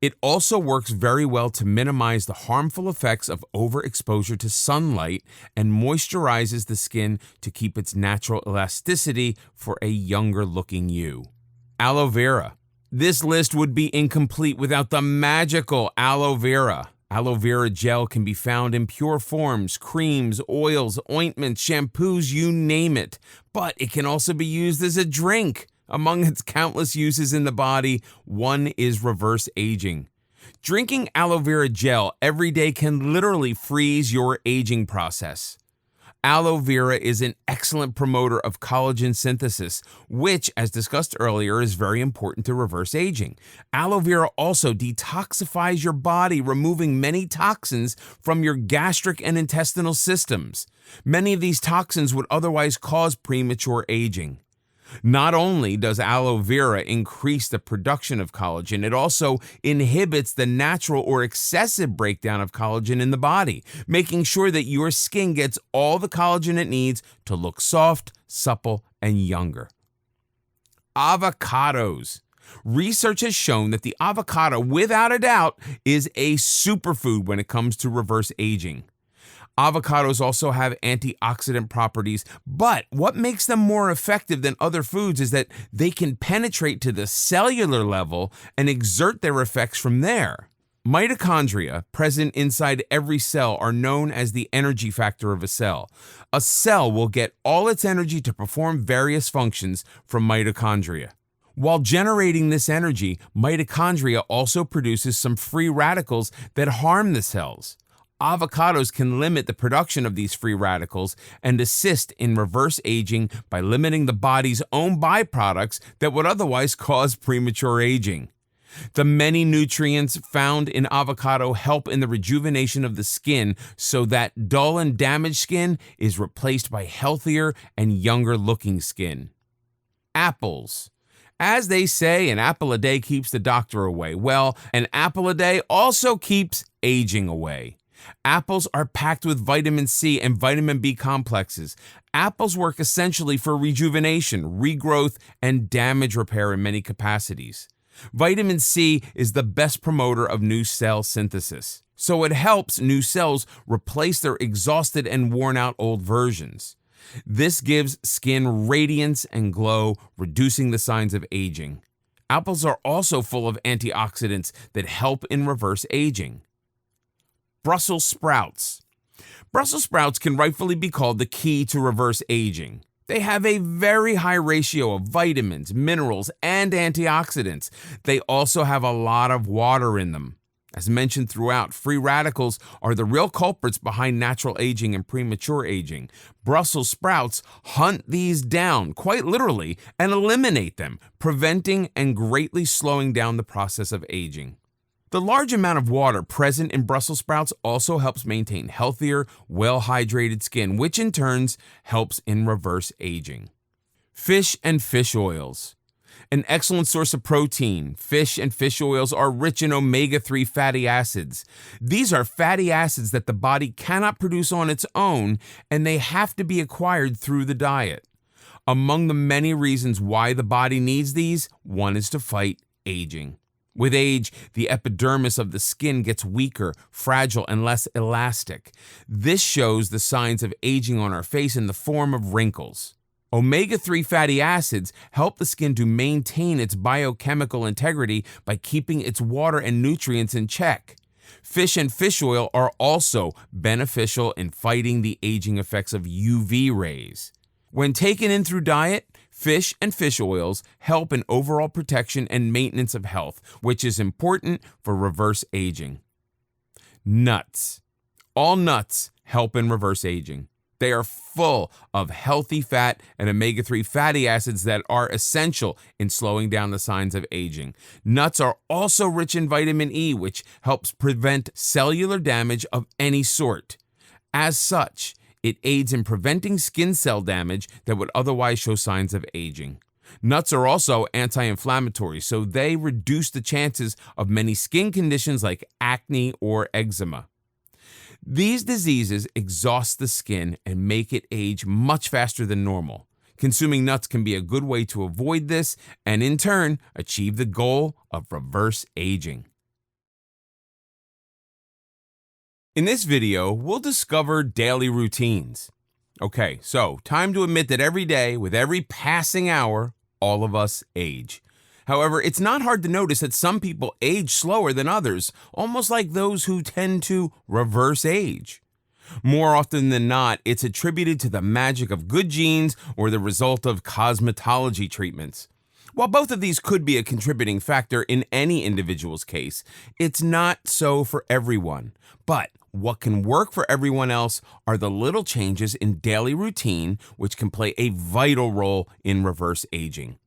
It also works very well to minimize the harmful effects of overexposure to sunlight and moisturizes the skin to keep its natural elasticity for a younger-looking you. Aloe vera. This list would be incomplete without the magical aloe vera. Aloe vera gel can be found in pure forms, creams, oils, ointments, shampoos, you name it. But it can also be used as a drink. Among its countless uses in the body, one is reverse aging. Drinking aloe vera gel every day can literally freeze your aging process. Aloe vera is an excellent promoter of collagen synthesis, which, as discussed earlier, is very important to reverse aging. Aloe vera also detoxifies your body, removing many toxins from your gastric and intestinal systems. Many of these toxins would otherwise cause premature aging. Not only does aloe vera increase the production of collagen, it also inhibits the natural or excessive breakdown of collagen in the body, making sure that your skin gets all the collagen it needs to look soft, supple, and younger. Avocados. Research has shown that the avocado, without a doubt, is a superfood when it comes to reverse aging. Avocados also have antioxidant properties, but what makes them more effective than other foods is that they can penetrate to the cellular level and exert their effects from there. Mitochondria, present inside every cell, are known as the energy factor of a cell. A cell will get all its energy to perform various functions from mitochondria. While generating this energy, mitochondria also produces some free radicals that harm the cells. Avocados can limit the production of these free radicals and assist in reverse aging by limiting the body's own byproducts that would otherwise cause premature aging. The many nutrients found in avocado help in the rejuvenation of the skin so that dull and damaged skin is replaced by healthier and younger looking skin. Apples. As they say, an apple a day keeps the doctor away. Well, an apple a day also keeps aging away. Apples are packed with vitamin C and vitamin B complexes. Apples work essentially for rejuvenation, regrowth, and damage repair in many capacities. Vitamin C is the best promoter of new cell synthesis, so it helps new cells replace their exhausted and worn-out old versions. This gives skin radiance and glow, reducing the signs of aging. Apples are also full of antioxidants that help in reverse aging. Brussels sprouts. Brussels sprouts can rightfully be called the key to reverse aging. They have a very high ratio of vitamins, minerals, and antioxidants. They also have a lot of water in them. As mentioned throughout, free radicals are the real culprits behind natural aging and premature aging. Brussels sprouts hunt these down, quite literally, and eliminate them, preventing and greatly slowing down the process of aging. The large amount of water present in Brussels sprouts also helps maintain healthier, well-hydrated skin, which in turn helps in reverse aging. Fish and fish oils. An excellent source of protein, fish and fish oils are rich in omega-3 fatty acids. These are fatty acids that the body cannot produce on its own, and they have to be acquired through the diet. Among the many reasons why the body needs these, one is to fight aging. With age, the epidermis of the skin gets weaker, fragile, and less elastic. This shows the signs of aging on our face in the form of wrinkles. Omega-3 fatty acids help the skin to maintain its biochemical integrity by keeping its water and nutrients in check. Fish and fish oil are also beneficial in fighting the aging effects of UV rays. When taken in through diet, fish and fish oils help in overall protection and maintenance of health, which is important for reverse aging. Nuts. All nuts help in reverse aging. They are full of healthy fat and omega-3 fatty acids that are essential in slowing down the signs of aging. Nuts are also rich in vitamin E, which helps prevent cellular damage of any sort. As such, it aids in preventing skin cell damage that would otherwise show signs of aging. Nuts are also anti-inflammatory, so they reduce the chances of many skin conditions like acne or eczema. These diseases exhaust the skin and make it age much faster than normal. Consuming nuts can be a good way to avoid this and, in turn, achieve the goal of reverse aging. In this video, we'll discover daily routines. Okay, so time to admit that every day, with every passing hour, all of us age. However, it's not hard to notice that some people age slower than others, almost like those who tend to reverse age. More often than not, it's attributed to the magic of good genes or the result of cosmetology treatments. While both of these could be a contributing factor in any individual's case, it's not so for everyone. But What can work for everyone else are the little changes in daily routine, which can play a vital role in reverse aging.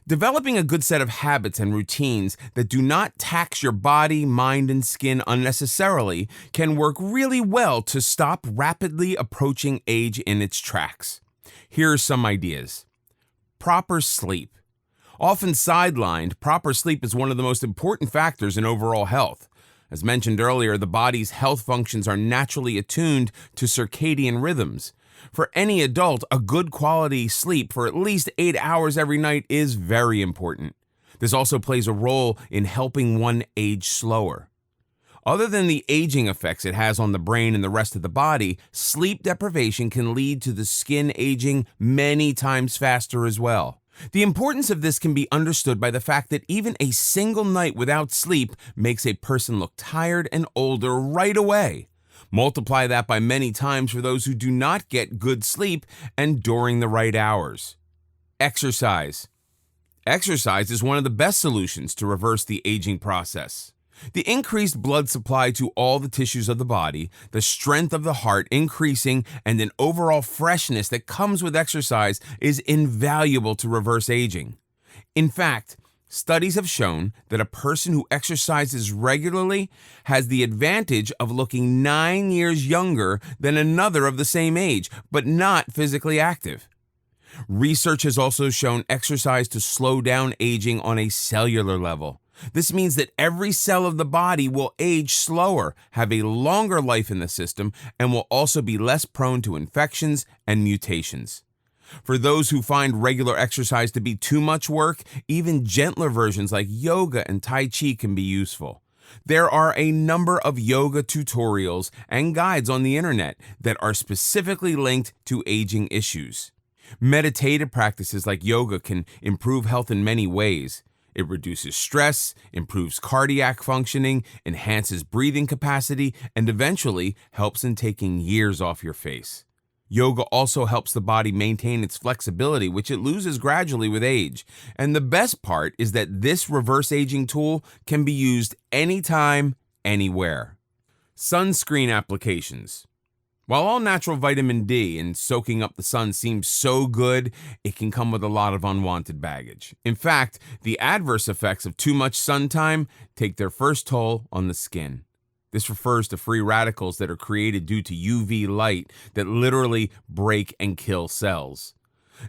Developing a good set of habits and routines that do not tax your body, mind, and skin unnecessarily can work really well to stop rapidly approaching age in its tracks. Here are some ideas. Proper sleep. Often sidelined, proper sleep is one of the most important factors in overall health. As mentioned earlier, the body's health functions are naturally attuned to circadian rhythms. For any adult, a good quality sleep for at least 8 hours every night is very important. This also plays a role in helping one age slower. Other than the aging effects it has on the brain and the rest of the body, sleep deprivation can lead to the skin aging many times faster as well. The importance of this can be understood by the fact that even a single night without sleep makes a person look tired and older right away. Multiply that by many times for those who do not get good sleep and during the right hours. Exercise. Exercise is one of the best solutions to reverse the aging process. The increased blood supply to all the tissues of the body, the strength of the heart increasing, and an overall freshness that comes with exercise is invaluable to reverse aging. In fact, studies have shown that a person who exercises regularly has the advantage of looking 9 years younger than another of the same age, but not physically active. Research has also shown exercise to slow down aging on a cellular level. This means that every cell of the body will age slower, have a longer life in the system, and will also be less prone to infections and mutations. For those who find regular exercise to be too much work, even gentler versions like yoga and Tai Chi can be useful. There are a number of yoga tutorials and guides on the internet that are specifically linked to aging issues. Meditative practices like yoga can improve health in many ways. It reduces stress, improves cardiac functioning, enhances breathing capacity, and eventually helps in taking years off your face. Yoga also helps the body maintain its flexibility, which it loses gradually with age. And the best part is that this reverse aging tool can be used anytime, anywhere. Sunscreen applications. While all natural vitamin D and soaking up the sun seems so good, it can come with a lot of unwanted baggage. In fact, the adverse effects of too much sun time take their first toll on the skin. This refers to free radicals that are created due to UV light that literally break and kill cells.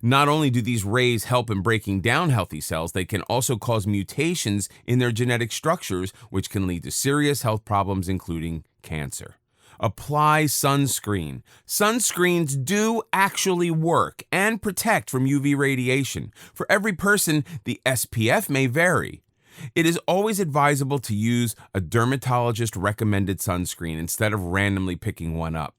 Not only do these rays help in breaking down healthy cells, they can also cause mutations in their genetic structures, which can lead to serious health problems, including cancer. Apply sunscreen. Sunscreens do actually work and protect from UV radiation. For every person, the SPF may vary. It is always advisable to use a dermatologist-recommended sunscreen instead of randomly picking one up.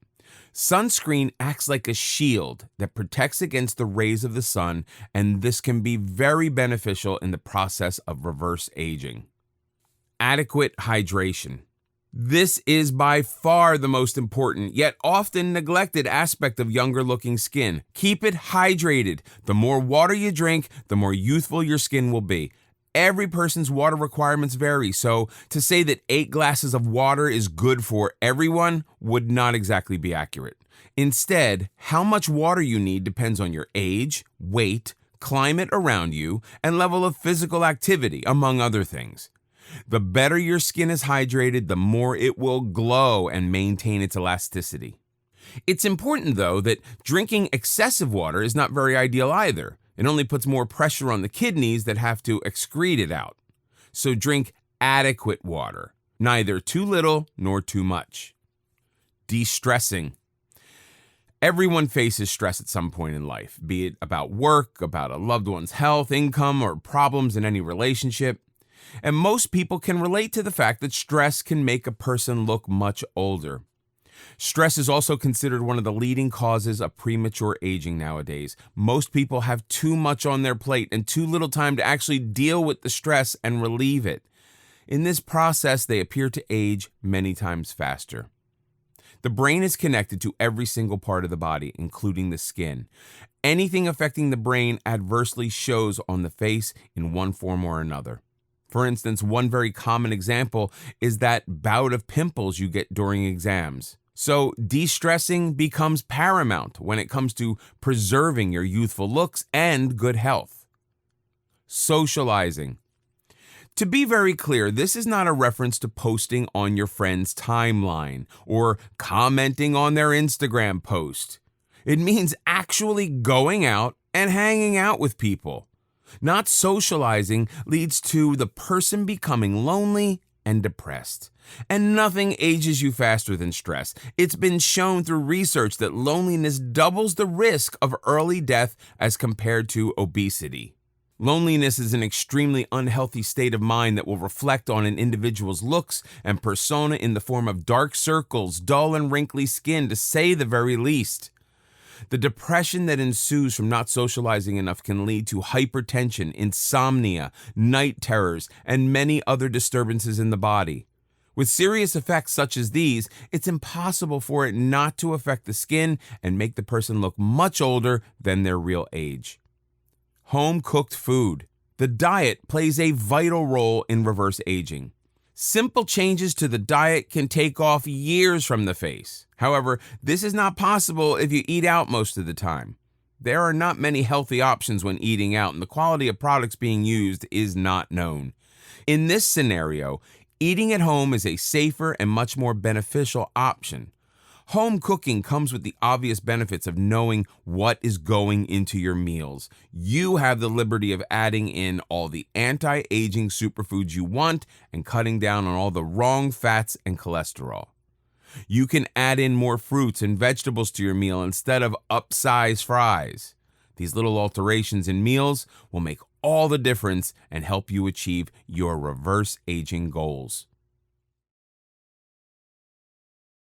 Sunscreen acts like a shield that protects against the rays of the sun, and this can be very beneficial in the process of reverse aging. Adequate hydration. This is by far the most important, yet often neglected aspect of younger-looking skin. Keep it hydrated. The more water you drink, the more youthful your skin will be. Every person's water requirements vary, so to say that 8 glasses of water is good for everyone would not exactly be accurate. Instead, how much water you need depends on your age, weight, climate around you, and level of physical activity, among other things. The better your skin is hydrated, the more it will glow and maintain its elasticity. It's important, though, that drinking excessive water is not very ideal either. It only puts more pressure on the kidneys that have to excrete it out. So drink adequate water, neither too little nor too much. De-stressing. Everyone faces stress at some point in life, be it about work, about a loved one's health, income, or problems in any relationship. And most people can relate to the fact that stress can make a person look much older. Stress is also considered one of the leading causes of premature aging nowadays. Most people have too much on their plate and too little time to actually deal with the stress and relieve it. In this process, they appear to age many times faster. The brain is connected to every single part of the body, including the skin. Anything affecting the brain adversely shows on the face in one form or another. For instance, one very common example is that bout of pimples you get during exams. So, de-stressing becomes paramount when it comes to preserving your youthful looks and good health. Socializing. To be very clear, this is not a reference to posting on your friend's timeline or commenting on their Instagram post. It means actually going out and hanging out with people. Not socializing leads to the person becoming lonely and depressed. And nothing ages you faster than stress. It's been shown through research that loneliness doubles the risk of early death as compared to obesity. Loneliness is an extremely unhealthy state of mind that will reflect on an individual's looks and persona in the form of dark circles, dull and wrinkly skin, to say the very least. The depression that ensues from not socializing enough can lead to hypertension, insomnia, night terrors, and many other disturbances in the body. With serious effects such as these, it's impossible for it not to affect the skin and make the person look much older than their real age. Home-cooked food. The diet plays a vital role in reverse aging. Simple changes to the diet can take off years from the face. However, this is not possible if you eat out most of the time. There are not many healthy options when eating out, and the quality of products being used is not known. In this scenario, eating at home is a safer and much more beneficial option. Home cooking comes with the obvious benefits of knowing what is going into your meals. You have the liberty of adding in all the anti-aging superfoods you want and cutting down on all the wrong fats and cholesterol. You can add in more fruits and vegetables to your meal instead of upsize fries. These little alterations in meals will make all the difference and help you achieve your reverse aging goals.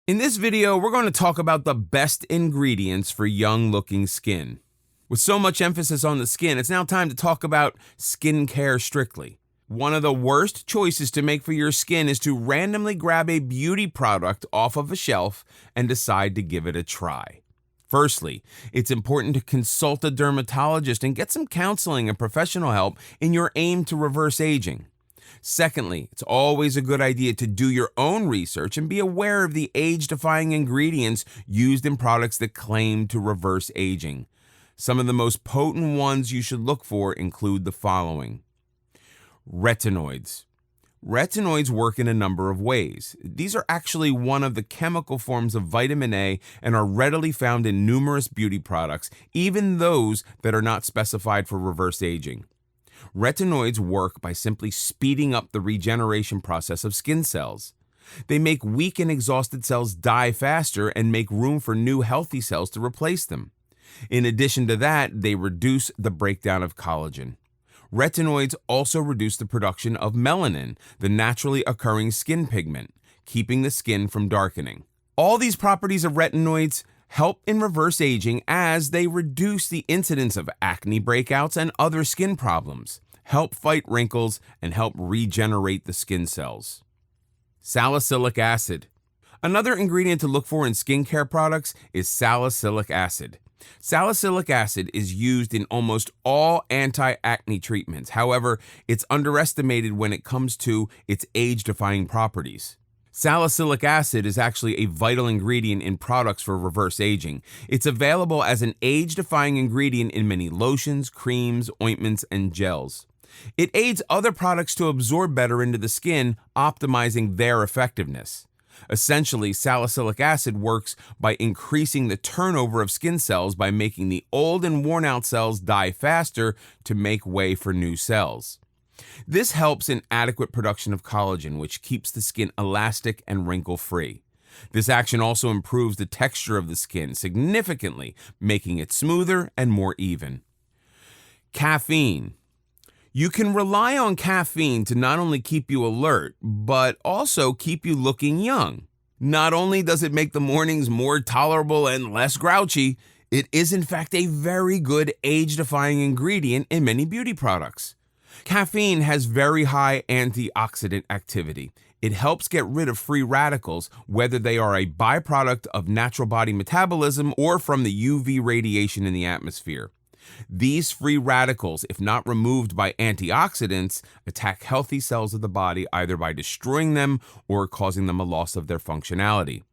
In this video, we're going to talk about the best ingredients for young-looking skin. With so much emphasis on the skin, it's now time to talk about skincare strictly. One of the worst choices to make for your skin is to randomly grab a beauty product off of a shelf and decide to give it a try. Firstly, it's important to consult a dermatologist and get some counseling and professional help in your aim to reverse aging. Secondly, it's always a good idea to do your own research and be aware of the age-defying ingredients used in products that claim to reverse aging. Some of the most potent ones you should look for include the following. Retinoids. Retinoids work in a number of ways. These are actually one of the chemical forms of vitamin A and are readily found in numerous beauty products, even those that are not specified for reverse aging. Retinoids work by simply speeding up the regeneration process of skin cells. They make weak and exhausted cells die faster and make room for new healthy cells to replace them. In addition to that, they reduce the breakdown of collagen. Retinoids also reduce the production of melanin, the naturally occurring skin pigment, keeping the skin from darkening. All these properties of retinoids help in reverse aging as they reduce the incidence of acne breakouts and other skin problems, help fight wrinkles, and help regenerate the skin cells. Salicylic acid. Another ingredient to look for in skincare products is salicylic acid. Salicylic acid is used in almost all anti-acne treatments. However, it's underestimated when it comes to its age-defying properties. Salicylic acid is actually a vital ingredient in products for reverse aging. It's available as an age-defying ingredient in many lotions, creams, ointments, and gels. It aids other products to absorb better into the skin, optimizing their effectiveness. Essentially, salicylic acid works by increasing the turnover of skin cells by making the old and worn-out cells die faster to make way for new cells. This helps in adequate production of collagen, which keeps the skin elastic and wrinkle-free. This action also improves the texture of the skin significantly, making it smoother and more even. Caffeine. You can rely on caffeine to not only keep you alert, but also keep you looking young. Not only does it make the mornings more tolerable and less grouchy, it is in fact a very good age-defying ingredient in many beauty products. Caffeine has very high antioxidant activity. It helps get rid of free radicals, whether they are a byproduct of natural body metabolism or from the UV radiation in the atmosphere. These free radicals, if not removed by antioxidants, attack healthy cells of the body either by destroying them or causing them a loss of their functionality.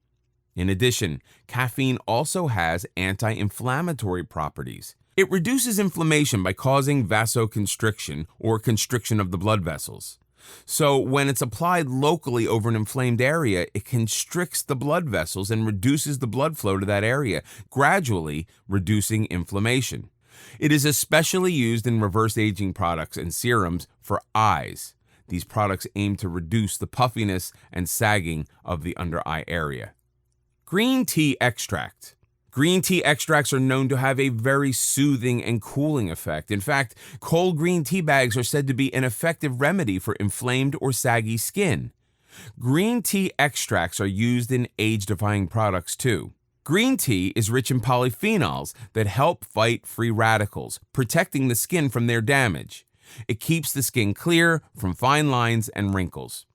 In addition, caffeine also has anti-inflammatory properties. It reduces inflammation by causing vasoconstriction or constriction of the blood vessels. So when it's applied locally over an inflamed area, it constricts the blood vessels and reduces the blood flow to that area, gradually reducing inflammation. It is especially used in reverse aging products and serums for eyes. These products aim to reduce the puffiness and sagging of the under eye area. Green tea extract. Green tea extracts are known to have a very soothing and cooling effect. In fact, cold green tea bags are said to be an effective remedy for inflamed or saggy skin. Green tea extracts are used in age-defying products too. Green tea is rich in polyphenols that help fight free radicals, protecting the skin from their damage. It keeps the skin clear from fine lines and wrinkles.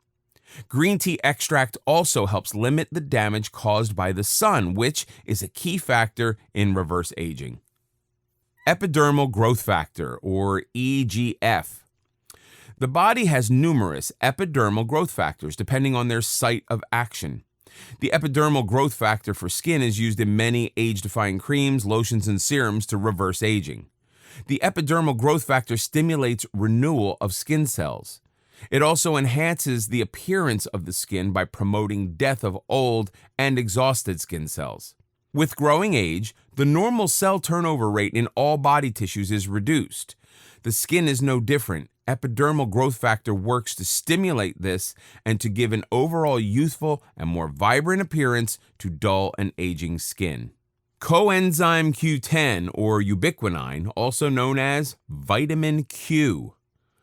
Green tea extract also helps limit the damage caused by the sun, which is a key factor in reverse aging. Epidermal growth factor, or EGF. The body has numerous epidermal growth factors depending on their site of action. The epidermal growth factor for skin is used in many age-defying creams, lotions, and serums to reverse aging. The epidermal growth factor stimulates renewal of skin cells. It also enhances the appearance of the skin by promoting death of old and exhausted skin cells. With growing age, the normal cell turnover rate in all body tissues is reduced. The skin is no different. Epidermal growth factor works to stimulate this and to give an overall youthful and more vibrant appearance to dull and aging skin. Coenzyme Q10, or ubiquinone, also known as vitamin Q.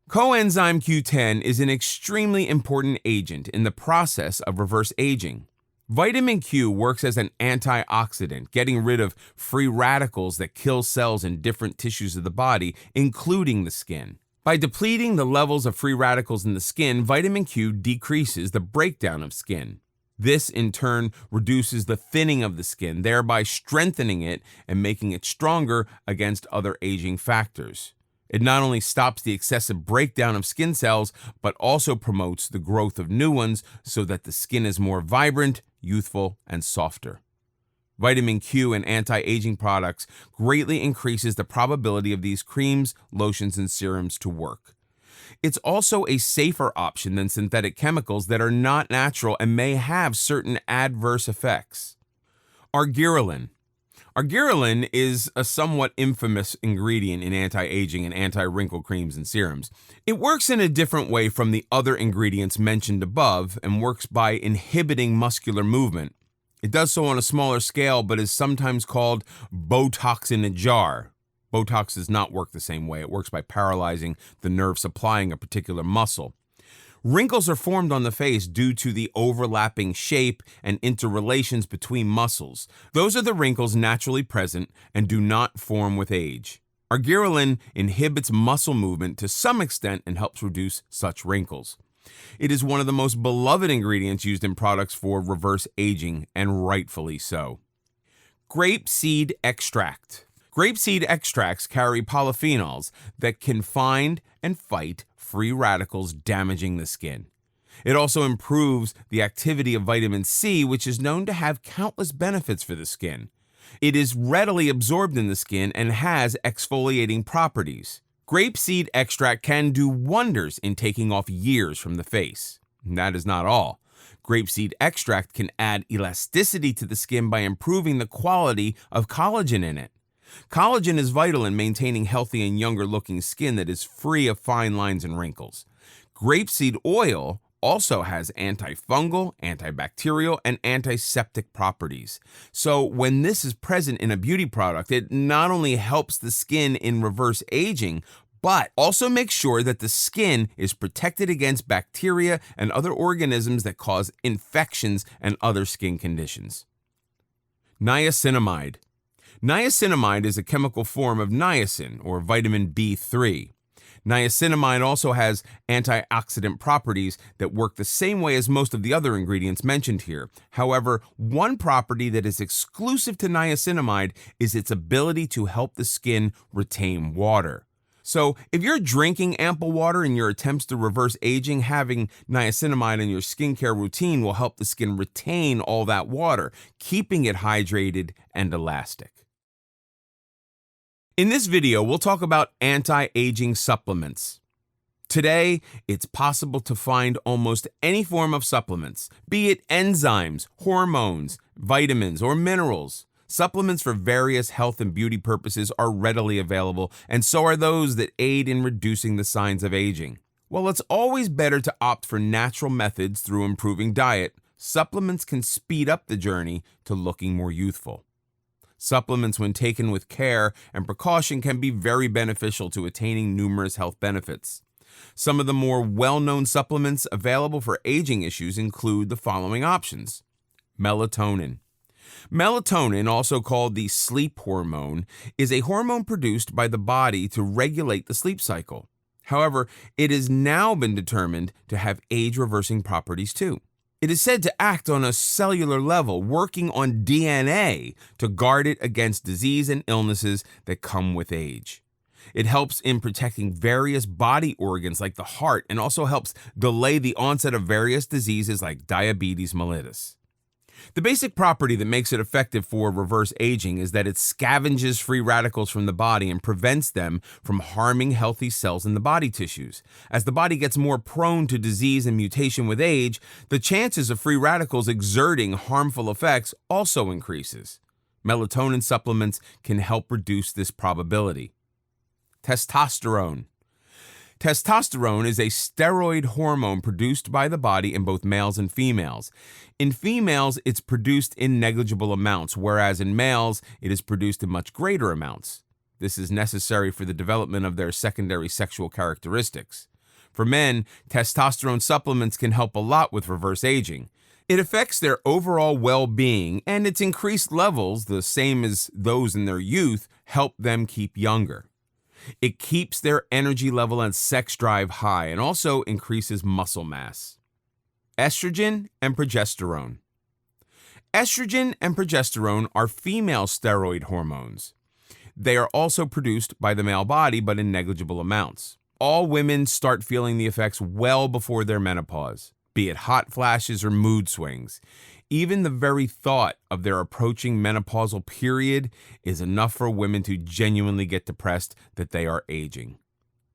Coenzyme Q10 is an extremely important agent in the process of reverse aging. Vitamin Q works as an antioxidant, getting rid of free radicals that kill cells in different tissues of the body, including the skin. By depleting the levels of free radicals in the skin, vitamin Q decreases the breakdown of skin. This, in turn, reduces the thinning of the skin, thereby strengthening it and making it stronger against other aging factors. It not only stops the excessive breakdown of skin cells, but also promotes the growth of new ones so that the skin is more vibrant, youthful, and softer. Vitamin Q and anti-aging products greatly increases the probability of these creams, lotions, and serums to work. It's also a safer option than synthetic chemicals that are not natural and may have certain adverse effects. Argireline. Argireline is a somewhat infamous ingredient in anti-aging and anti-wrinkle creams and serums. It works in a different way from the other ingredients mentioned above and works by inhibiting muscular movement. It does so on a smaller scale, but is sometimes called Botox in a jar. Botox does not work the same way. It works by paralyzing the nerve supplying a particular muscle. Wrinkles are formed on the face due to the overlapping shape and interrelations between muscles. Those are the wrinkles naturally present and do not form with age. Argireline inhibits muscle movement to some extent and helps reduce such wrinkles. It is one of the most beloved ingredients used in products for reverse aging, and rightfully so. Grapeseed extract. Grapeseed extracts carry polyphenols that can find and fight free radicals damaging the skin. It also improves the activity of vitamin C, which is known to have countless benefits for the skin. It is readily absorbed in the skin and has exfoliating properties. Grapeseed extract can do wonders in taking off years from the face. And that is not all. Grapeseed extract can add elasticity to the skin by improving the quality of collagen in it. Collagen is vital in maintaining healthy and younger-looking skin that is free of fine lines and wrinkles. Grapeseed oil also has antifungal, antibacterial, and antiseptic properties. So when this is present in a beauty product, it not only helps the skin in reverse aging, but also makes sure that the skin is protected against bacteria and other organisms that cause infections and other skin conditions. Niacinamide. Niacinamide is a chemical form of niacin, or vitamin B3. Niacinamide also has antioxidant properties that work the same way as most of the other ingredients mentioned here. However, one property that is exclusive to niacinamide is its ability to help the skin retain water. So, if you're drinking ample water in your attempts to reverse aging, having niacinamide in your skincare routine will help the skin retain all that water, keeping it hydrated and elastic. In this video, we'll talk about anti-aging supplements. Today, it's possible to find almost any form of supplements, be it enzymes, hormones, vitamins, or minerals. Supplements for various health and beauty purposes are readily available, and so are those that aid in reducing the signs of aging. While it's always better to opt for natural methods through improving diet, supplements can speed up the journey to looking more youthful. Supplements, when taken with care and precaution, can be very beneficial to attaining numerous health benefits. Some of the more well-known supplements available for aging issues include the following options. Melatonin. Melatonin, also called the sleep hormone, is a hormone produced by the body to regulate the sleep cycle. However, it has now been determined to have age-reversing properties too. It is said to act on a cellular level, working on DNA to guard it against disease and illnesses that come with age. It helps in protecting various body organs like the heart and also helps delay the onset of various diseases like diabetes mellitus. The basic property that makes it effective for reverse aging is that it scavenges free radicals from the body and prevents them from harming healthy cells in the body tissues. As the body gets more prone to disease and mutation with age, the chances of free radicals exerting harmful effects also increases. Melatonin supplements can help reduce this probability. Testosterone. Testosterone is a steroid hormone produced by the body in both males and females. In females, it's produced in negligible amounts, whereas in males, it is produced in much greater amounts. This is necessary for the development of their secondary sexual characteristics. For men, testosterone supplements can help a lot with reverse aging. It affects their overall well-being, and its increased levels, the same as those in their youth, help them keep younger. It keeps their energy level and sex drive high and also increases muscle mass. Estrogen and progesterone. Estrogen and progesterone are female steroid hormones. They are also produced by the male body, but in negligible amounts. All women start feeling the effects well before their menopause, be it hot flashes or mood swings. Even the very thought of their approaching menopausal period is enough for women to genuinely get depressed that they are aging.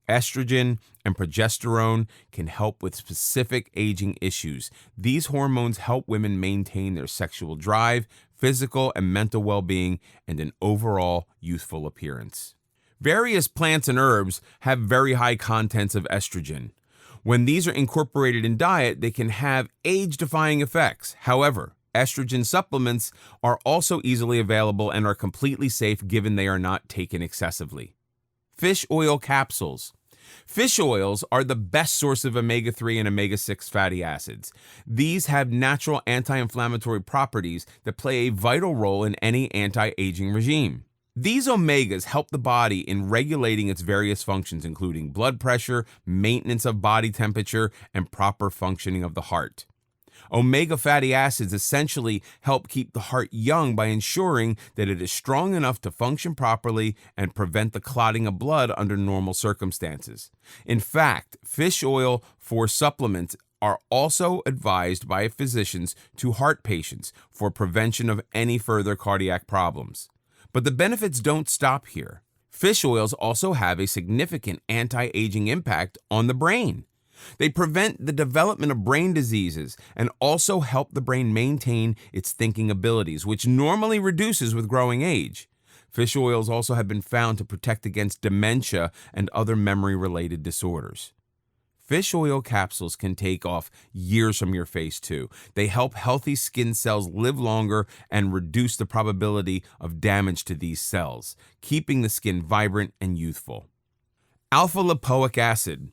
Estrogen and progesterone can help with specific aging issues. These hormones help women maintain their sexual drive, physical and mental well-being, and an overall youthful appearance. Various plants and herbs have very high contents of estrogen. When these are incorporated in diet, they can have age-defying effects. However, estrogen supplements are also easily available and are completely safe given they are not taken excessively. Fish oil capsules. Fish oils are the best source of omega-3 and omega-6 fatty acids. These have natural anti-inflammatory properties that play a vital role in any anti-aging regime. These omegas help the body in regulating its various functions, including blood pressure, maintenance of body temperature, and proper functioning of the heart. Omega fatty acids essentially help keep the heart young by ensuring that it is strong enough to function properly and prevent the clotting of blood under normal circumstances. In fact, fish oil for supplements are also advised by physicians to heart patients for prevention of any further cardiac problems. But the benefits don't stop here. Fish oils also have a significant anti-aging impact on the brain. They prevent the development of brain diseases and also help the brain maintain its thinking abilities, which normally reduces with growing age. Fish oils also have been found to protect against dementia and other memory-related disorders. Fish oil capsules can take off years from your face too. They help healthy skin cells live longer and reduce the probability of damage to these cells, keeping the skin vibrant and youthful. Alpha-lipoic acid.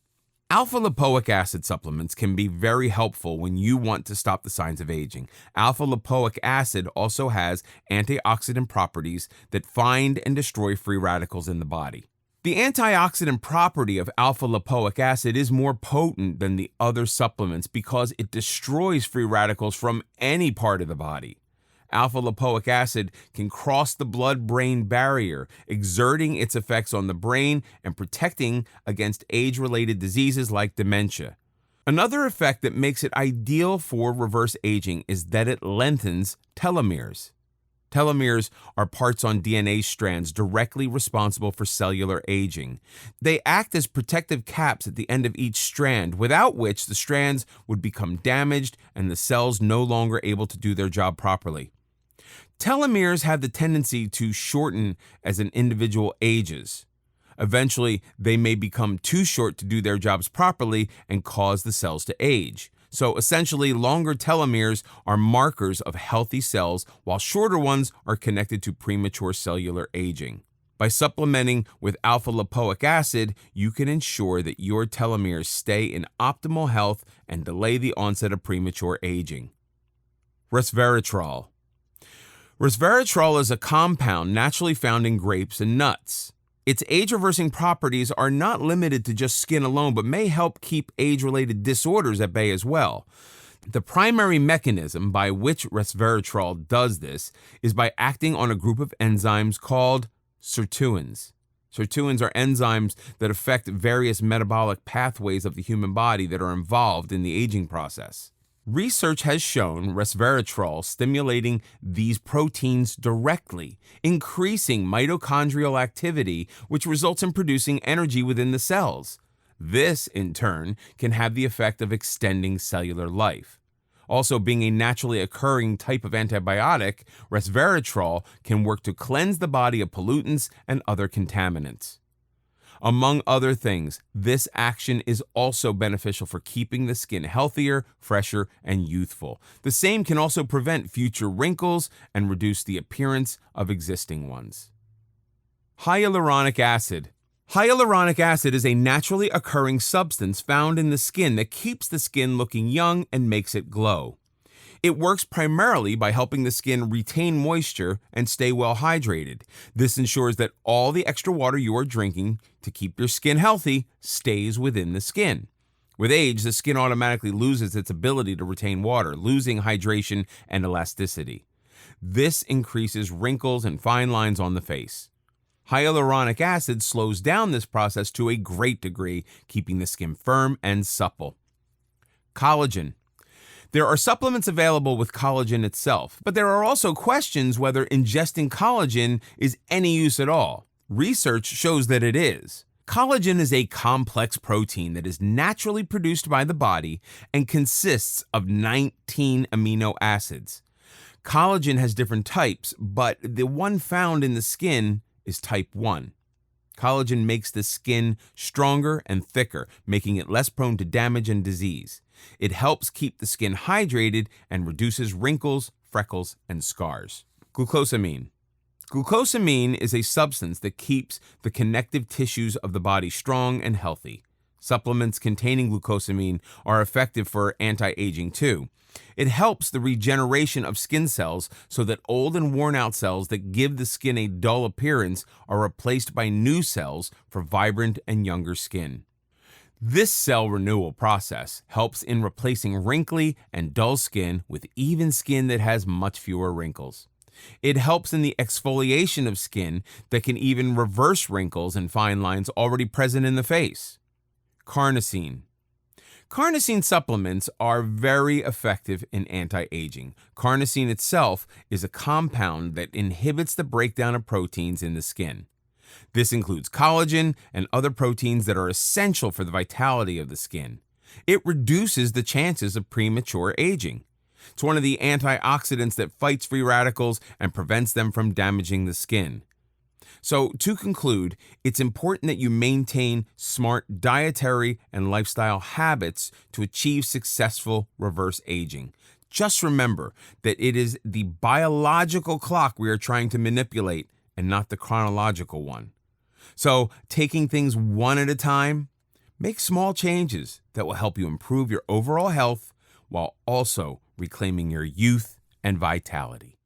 Alpha-lipoic acid supplements can be very helpful when you want to stop the signs of aging. Alpha-lipoic acid also has antioxidant properties that find and destroy free radicals in the body. The antioxidant property of alpha lipoic acid is more potent than the other supplements because it destroys free radicals from any part of the body. Alpha lipoic acid can cross the blood-brain barrier, exerting its effects on the brain and protecting against age-related diseases like dementia. Another effect that makes it ideal for reverse aging is that it lengthens telomeres. Telomeres are parts on DNA strands directly responsible for cellular aging. They act as protective caps at the end of each strand, without which the strands would become damaged and the cells no longer able to do their job properly. Telomeres have the tendency to shorten as an individual ages. Eventually, they may become too short to do their jobs properly and cause the cells to age. So essentially, longer telomeres are markers of healthy cells, while shorter ones are connected to premature cellular aging. By supplementing with alpha lipoic acid, you can ensure that your telomeres stay in optimal health and delay the onset of premature aging. Resveratrol. Resveratrol is a compound naturally found in grapes and nuts. Its age-reversing properties are not limited to just skin alone, but may help keep age-related disorders at bay as well. The primary mechanism by which resveratrol does this is by acting on a group of enzymes called sirtuins. Sirtuins are enzymes that affect various metabolic pathways of the human body that are involved in the aging process. Research has shown resveratrol stimulating these proteins directly, increasing mitochondrial activity, which results in producing energy within the cells. This, in turn, can have the effect of extending cellular life. Also, being a naturally occurring type of antibiotic, resveratrol can work to cleanse the body of pollutants and other contaminants. Among other things, this action is also beneficial for keeping the skin healthier, fresher, and youthful. The same can also prevent future wrinkles and reduce the appearance of existing ones. Hyaluronic acid. Hyaluronic acid is a naturally occurring substance found in the skin that keeps the skin looking young and makes it glow. It works primarily by helping the skin retain moisture and stay well hydrated. This ensures that all the extra water you are drinking to keep your skin healthy stays within the skin. With age, the skin automatically loses its ability to retain water, losing hydration and elasticity. This increases wrinkles and fine lines on the face. Hyaluronic acid slows down this process to a great degree, keeping the skin firm and supple. Collagen. There are supplements available with collagen itself, but there are also questions whether ingesting collagen is any use at all. Research shows that it is. Collagen is a complex protein that is naturally produced by the body and consists of 19 amino acids. Collagen has different types, but the one found in the skin is type 1. Collagen makes the skin stronger and thicker, making it less prone to damage and disease. It helps keep the skin hydrated and reduces wrinkles, freckles, and scars. Glucosamine. Glucosamine is a substance that keeps the connective tissues of the body strong and healthy. Supplements containing glucosamine are effective for anti-aging too. It helps the regeneration of skin cells so that old and worn-out cells that give the skin a dull appearance are replaced by new cells for vibrant and younger skin. This cell renewal process helps in replacing wrinkly and dull skin with even skin that has much fewer wrinkles. It helps in the exfoliation of skin that can even reverse wrinkles and fine lines already present in the face. Carnosine. Carnosine supplements are very effective in anti-aging. Carnosine itself is a compound that inhibits the breakdown of proteins in the skin. This includes collagen and other proteins that are essential for the vitality of the skin. It reduces the chances of premature aging. It's one of the antioxidants that fights free radicals and prevents them from damaging the skin. So, to conclude, it's important that you maintain smart dietary and lifestyle habits to achieve successful reverse aging. Just remember that it is the biological clock we are trying to manipulate and not the chronological one. So, taking things one at a time, make small changes that will help you improve your overall health while also reclaiming your youth and vitality.